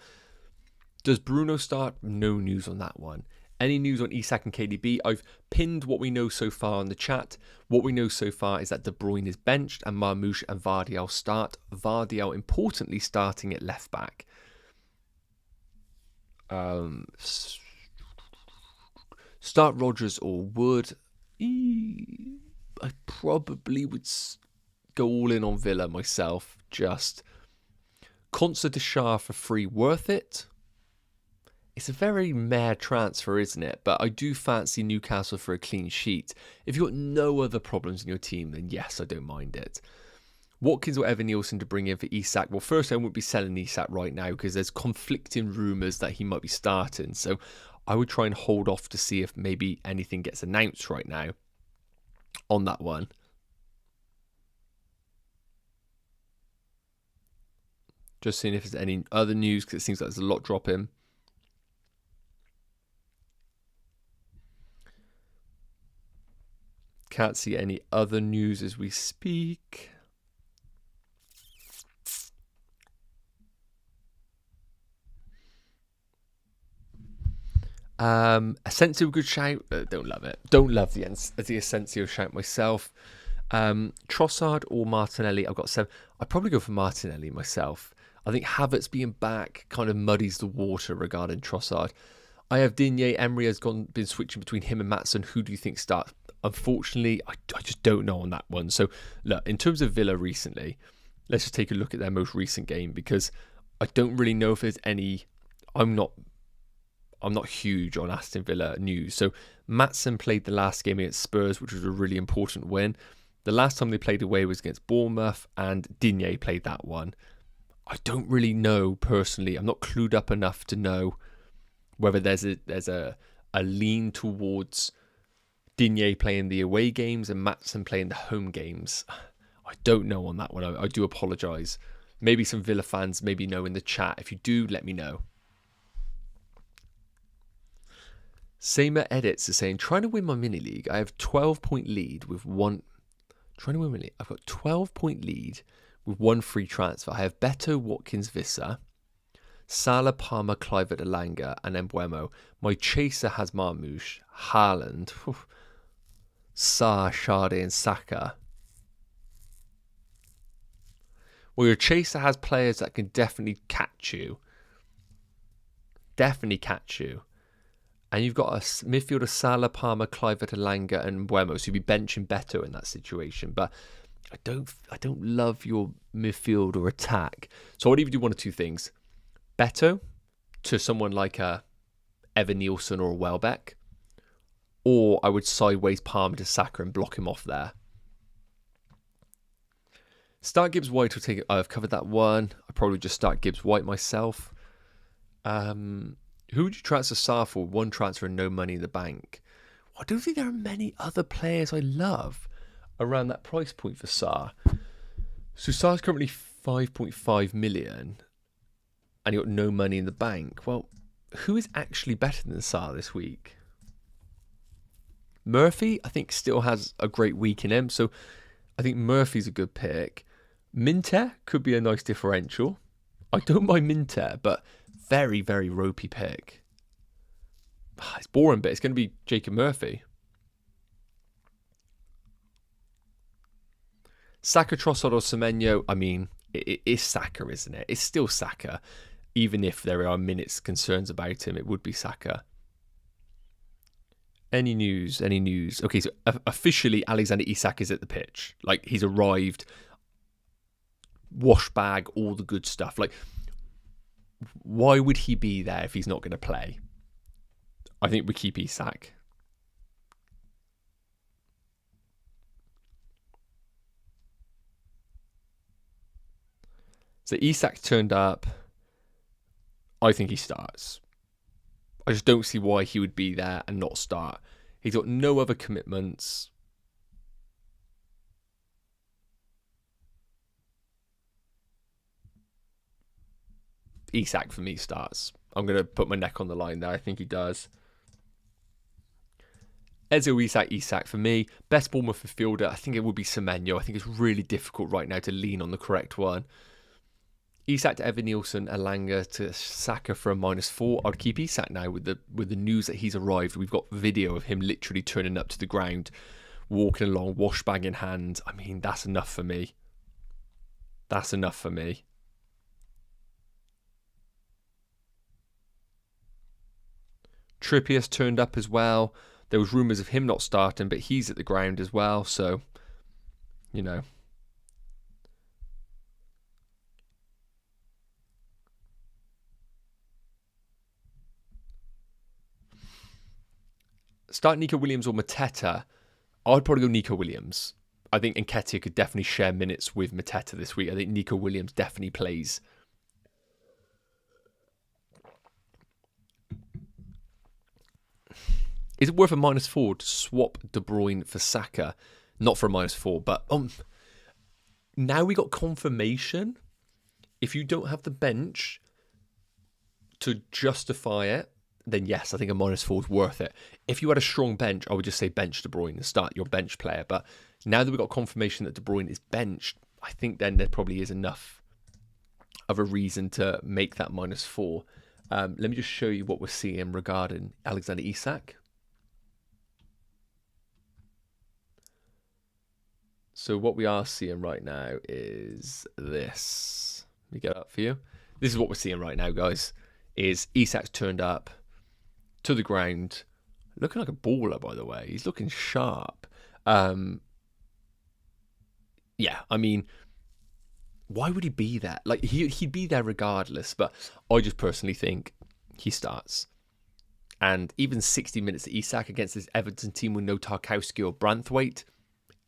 Does Bruno start? No news on that one. Any news on Isak and KDB? I've pinned what we know so far on the chat. What we know so far is that De Bruyne is benched and Marmoush and Vardiel start. Vardiel, importantly, starting at left back. Start Rodgers or Wood. I probably would go all in on Villa myself. Just Concert de Shah for free, worth it? It's a very meh transfer, isn't it? But I do fancy Newcastle for a clean sheet. If you've got no other problems in your team, then yes, I don't mind it. Watkins or Evan Nielsen to bring in for Isak. Well, first I wouldn't be selling Isak right now because there's conflicting rumours that he might be starting. So I would try and hold off to see if maybe anything gets announced right now on that one. Just seeing if there's any other news because it seems like there's a lot dropping. Can't see any other news as we speak. Asensio, good shout. Don't love it. Don't love the Asensio shout myself. Trossard or Martinelli. I've got 7. I'd probably go for Martinelli myself. I think Havertz being back kind of muddies the water regarding Trossard. I have Digne. Emery has been switching between him and Maatsen. Who do you think starts? Unfortunately, I just don't know on that one. So, look, in terms of Villa recently, let's just take a look at their most recent game because I don't really know if there's any. I'm not huge on Aston Villa news. So Maatsen played the last game against Spurs, which was a really important win. The last time they played away was against Bournemouth, and Digne played that one. I don't really know personally. I'm not clued up enough to know whether there's a lean towards Digne playing the away games and Maatsen playing the home games. I don't know on that one. I do apologise. Maybe some Villa fans maybe know in the chat. If you do, let me know. Samer Edits is saying, trying to win my mini league. I have 12-point lead with one. Trying to win my league. I've got 12-point lead with one free transfer. I have Beto, Watkins, Vissa, Salah, Palmer, Kluivert, Elanga, and Mbeumo. My chaser has Marmoush, Haaland, Sarr, Sade, and Saka. Well, your chaser has players that can definitely catch you. Definitely catch you. And you've got a midfielder, Salah, Palmer, Kluivert, Elanga, and Mbeumo. So you'd be benching Beto in that situation. But I don't love your midfield or attack. So I'd either do one of two things. Beto to someone like a Evan Nielsen or a Welbeck. Or I would sideways Palmer to Saka and block him off there. Start Gibbs White will take it. I've covered that one. I'd probably just start Gibbs White myself. Who would you transfer Sarr for? One transfer and no money in the bank. Well, I don't think there are many other players I love around that price point for Sarr. So Sarr's currently 5.5 million and he got no money in the bank. Well, who is actually better than Sarr this week? Murphy, I think, still has a great week in him. So I think Murphy's a good pick. Minter could be a nice differential. I don't mind Minter, but very, very ropey pick. It's boring, but it's going to be Jacob Murphy. Saka, Trossard or Semenyo, I mean, it is Saka, isn't it? It's still Saka. Even if there are minutes concerns about him, it would be Saka. Any news? Any news? Okay, so officially Alexander Isak is at the pitch. Like, he's arrived. Wash bag, all the good stuff. Like, why would he be there if he's not going to play? I think we keep Isak. So Isak turned up. I think he starts. I just don't see why he would be there and not start. He's got no other commitments. Isak for me starts. I'm going to put my neck on the line there. I think he does. Ezio Isak for me. Best Bournemouth midfielder, I think it would be Semenyo. I think it's really difficult right now to lean on the correct one. Isak to Evan Nielsen, Elanga to Saka for a -4. I'd keep Isak now with the news that he's arrived. We've got video of him literally turning up to the ground, walking along, wash bag in hand. I mean, that's enough for me. That's enough for me. Trippier's turned up as well. There was rumours of him not starting, but he's at the ground as well. So, you know. Start Nico Williams or Mateta. I'd probably go Nico Williams. I think Nketiah could definitely share minutes with Mateta this week. I think Nico Williams definitely plays. Is it worth a -4 to swap De Bruyne for Saka? Not for a -4, but now we got confirmation. If you don't have the bench to justify it, then yes, I think a -4 is worth it. If you had a strong bench, I would just say bench De Bruyne and start your bench player. But now that we've got confirmation that De Bruyne is benched, I think then there probably is enough of a reason to make that -4. Let me just show you what we're seeing regarding Alexander Isak. So what we are seeing right now is this. Let me get up for you. This is what we're seeing right now, guys. Is Isak's turned up to the ground, looking like a baller, by the way. He's looking sharp. Yeah, I mean, why would he be there? Like, he'd be there regardless, but I just personally think he starts. And even 60 minutes of Isak against this Everton team with no Tarkowski or Branthwaite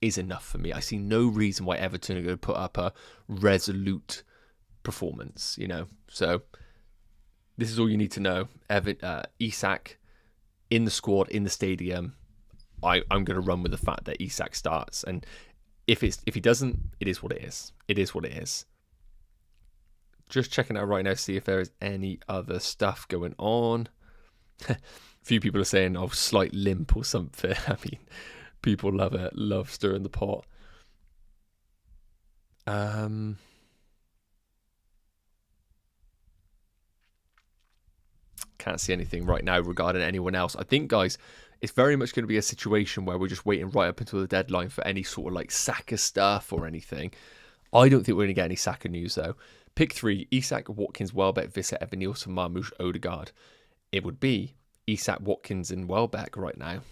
is enough for me. I see no reason why Everton are going to put up a resolute performance, you know. So this is all you need to know. Isak in the squad, in the stadium. I'm going to run with the fact that Isak starts, and if he doesn't, it is what it is. It is what it is. Just checking out right now, see if there is any other stuff going on. A few people are saying, "Oh, slight limp or something." I mean, people love it. Love stirring the pot. Can't see anything right now regarding anyone else. I think, guys, it's very much going to be a situation where we're just waiting right up until the deadline for any sort of like Saka stuff or anything. I don't think we're going to get any Saka news, though. Pick 3, Isak, Watkins, Welbeck, Vissa, Evan Nielsen, Marmoush, Odegaard. It would be Isak, Watkins and Welbeck right now.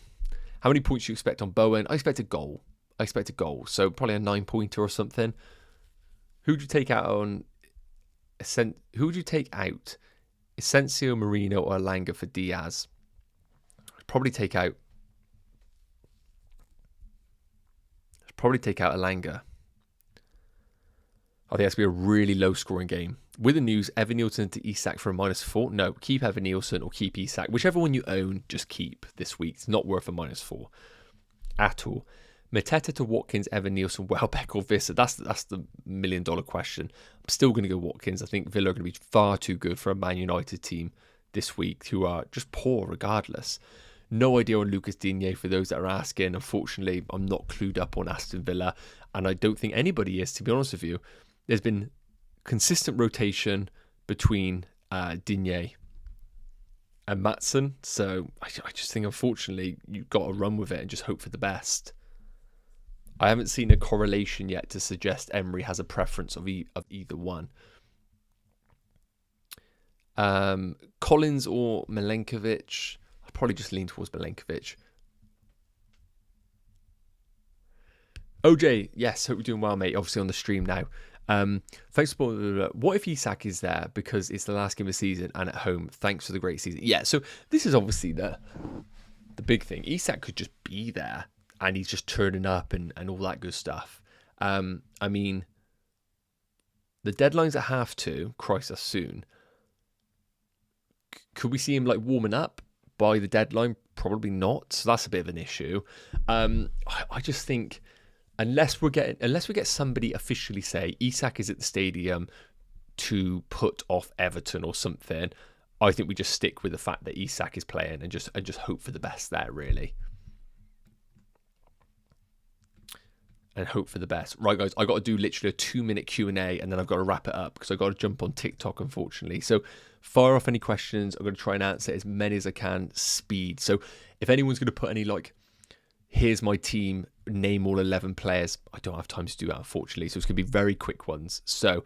How many points do you expect on Bowen? I expect a goal. So probably a 9-pointer or something. Who would you take out on... Who would you take out? Asensio, Marino or Elanga for Diaz? Probably take out Elanga. I think that's going to be a really low scoring game. With the news, Evan Nielsen to Isak for a -4. No, keep Evan Nielsen or keep Isak. Whichever one you own, just keep this week. It's not worth a -4 at all. Mateta to Watkins, Evan Nielsen, Welbeck or Vissa. That's the million-dollar question. I'm still going to go Watkins. I think Villa are going to be far too good for a Man United team this week, who are just poor regardless. No idea on Lucas Digne for those that are asking. Unfortunately, I'm not clued up on Aston Villa, and I don't think anybody is, to be honest with you. There's been consistent rotation between Digne and Maatsen, so I just think, unfortunately, you've got to run with it and just hope for the best. I haven't seen a correlation yet to suggest Emery has a preference of either one. Collins or Milenkovic? I'd probably just lean towards Milenkovic. OJ, yes, hope you're doing well, mate. Obviously on the stream now. Thanks for what if Isak is there because it's the last game of the season and at home? Thanks for the great season. Yeah, so this is obviously the big thing. Isak could just be there and he's just turning up and all that good stuff. I mean, the deadline's at 2:30. Christ, that's soon. Could we see him like warming up by the deadline? Probably not. So that's a bit of an issue. I just think unless we get somebody officially say Isak is at the stadium to put off Everton or something, I think we just stick with the fact that Isak is playing and just hope for the best there, really. And hope for the best. Right, guys, I got to do literally a 2-minute Q&A and then I've got to wrap it up because I've got to jump on TikTok, unfortunately. So fire off any questions. I'm going to try and answer as many as I can. Speed. So if anyone's going to put any like, here's my team, name all 11 players, I don't have time to do that, unfortunately. So it's going to be very quick ones. So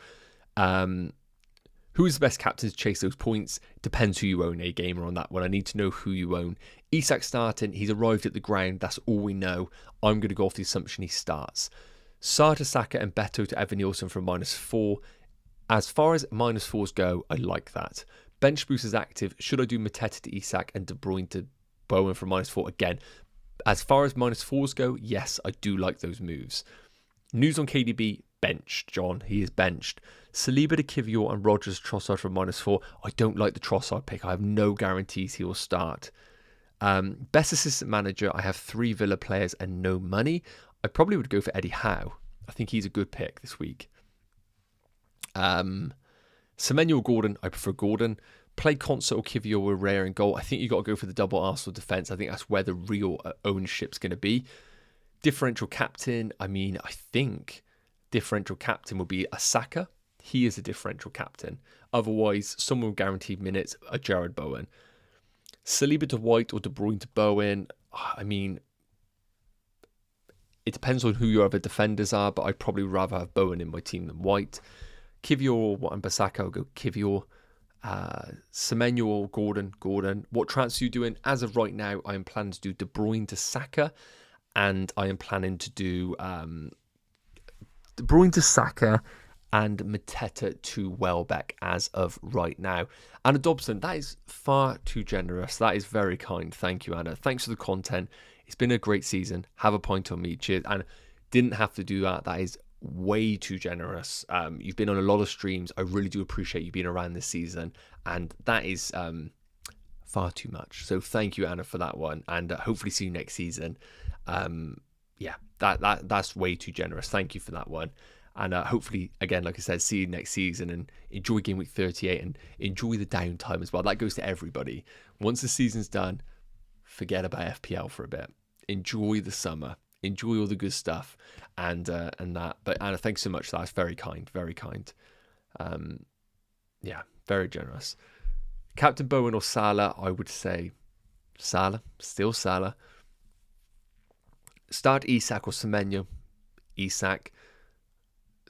who is the best captain to chase those points? Depends who you own, a gamer, on that one. I need to know who you own. Isak starting. He's arrived at the ground. That's all we know. I'm going to go off the assumption he starts. Sarr to Saka and Beto to Evan Nielsen for -4. As far as -4s go, I like that. Bench boost is active. Should I do Mateta to Isak and De Bruyne to Bowen for -4 again. As far as -4s go, yes, I do like those moves. News on KDB, benched, John. He is benched. Saliba to Kivior and Rogers Trossard for -4. I don't like the Trossard pick. I have no guarantees he will start. Best assistant manager, I have 3 Villa players and no money. I probably would go for Eddie Howe. I think he's a good pick this week. Semenyo or Gordon, I prefer Gordon. Play Concert or Kivior or Rare in goal. I think you got to go for the double Arsenal defence. I think that's where the real ownership's going to be. Differential captain, I mean, I think differential captain will be a Saka. He is a differential captain. Otherwise, someone with guaranteed minutes, a Jared Bowen. Saliba to White or De Bruyne to Bowen. I mean, it depends on who your other defenders are, but I'd probably rather have Bowen in my team than White. Kivior or Wan-Bissaka, I'll go Kivior. Semenyo or Gordon. What transfer are you doing? As of right now, I am planning to do De Bruyne to Saka, and I am planning to do De Bruyne to Saka and Mateta to Welbeck as of right now. Anna Dobson, that is far too generous. That is very kind. Thank you, Anna. Thanks for the content. It's been a great season. Have a pint on me. Cheers. And didn't have to do that. That is way too generous. You've been on a lot of streams. I really do appreciate you being around this season. And that is far too much. So thank you, Anna, for that one. And hopefully see you next season. Yeah, that's way too generous. Thank you for that one. And hopefully, again, like I said, see you next season and enjoy Game Week 38 and enjoy the downtime as well. That goes to everybody. Once the season's done, forget about FPL for a bit. Enjoy the summer. Enjoy all the good stuff and that. But Anna, thanks so much. That's very kind. Very kind. Yeah, very generous. Captain Bowen or Salah, I would say Salah. Still Salah. Start Isak or Semenyo. Isak.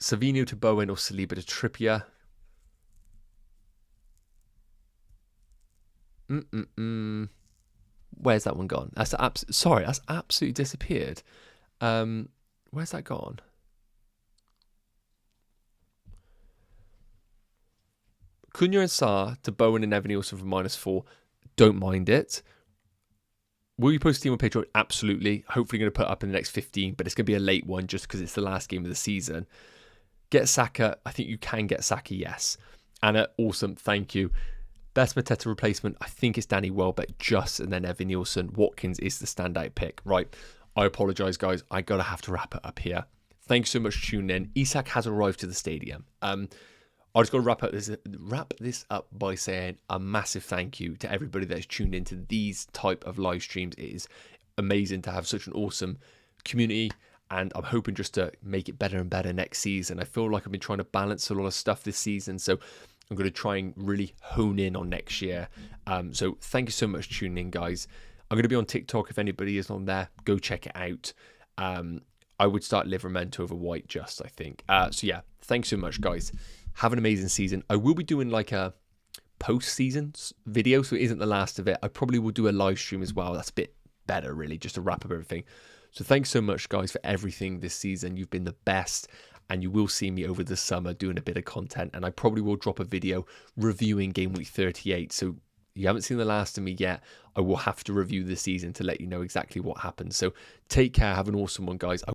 Savino to Bowen or Saliba to Trippier. Where's that one gone? That's absolutely disappeared. Where's that gone? Cunha and Sarr to Bowen and Evan Nielsen for -4. Don't mind it. Will you post a team on Patreon? Absolutely. Hopefully going to put up in the next 15, but it's going to be a late one just because it's the last game of the season. Get Saka. I think you can get Saka, yes. Anna, awesome. Thank you. Best Mateta replacement, I think it's Danny Welbeck just, and then Evan Nielsen. Watkins is the standout pick. Right. I apologise, guys. I got to have to wrap it up here. Thanks so much for tuning in. Isak has arrived to the stadium. I just got to wrap this up by saying a massive thank you to everybody that's tuned into these type of live streams. It is amazing to have such an awesome community, and I'm hoping just to make it better and better next season. I feel like I've been trying to balance a lot of stuff this season, so I'm going to try and really hone in on next year. So thank you so much for tuning in, guys. I'm going to be on TikTok. If anybody is on there, go check it out. I would start Livermento over White just, I think. So yeah, thanks so much, guys. Have an amazing season. I will be doing like a post-season video, so it isn't the last of it. I probably will do a live stream as well. That's a bit better, really, just to wrap up everything. So thanks so much, guys, for everything this season. You've been the best, and you will see me over the summer doing a bit of content, and I probably will drop a video reviewing Game Week 38. So you haven't seen the last of me yet. I will have to review the season to let you know exactly what happens. So take care. Have an awesome one, guys.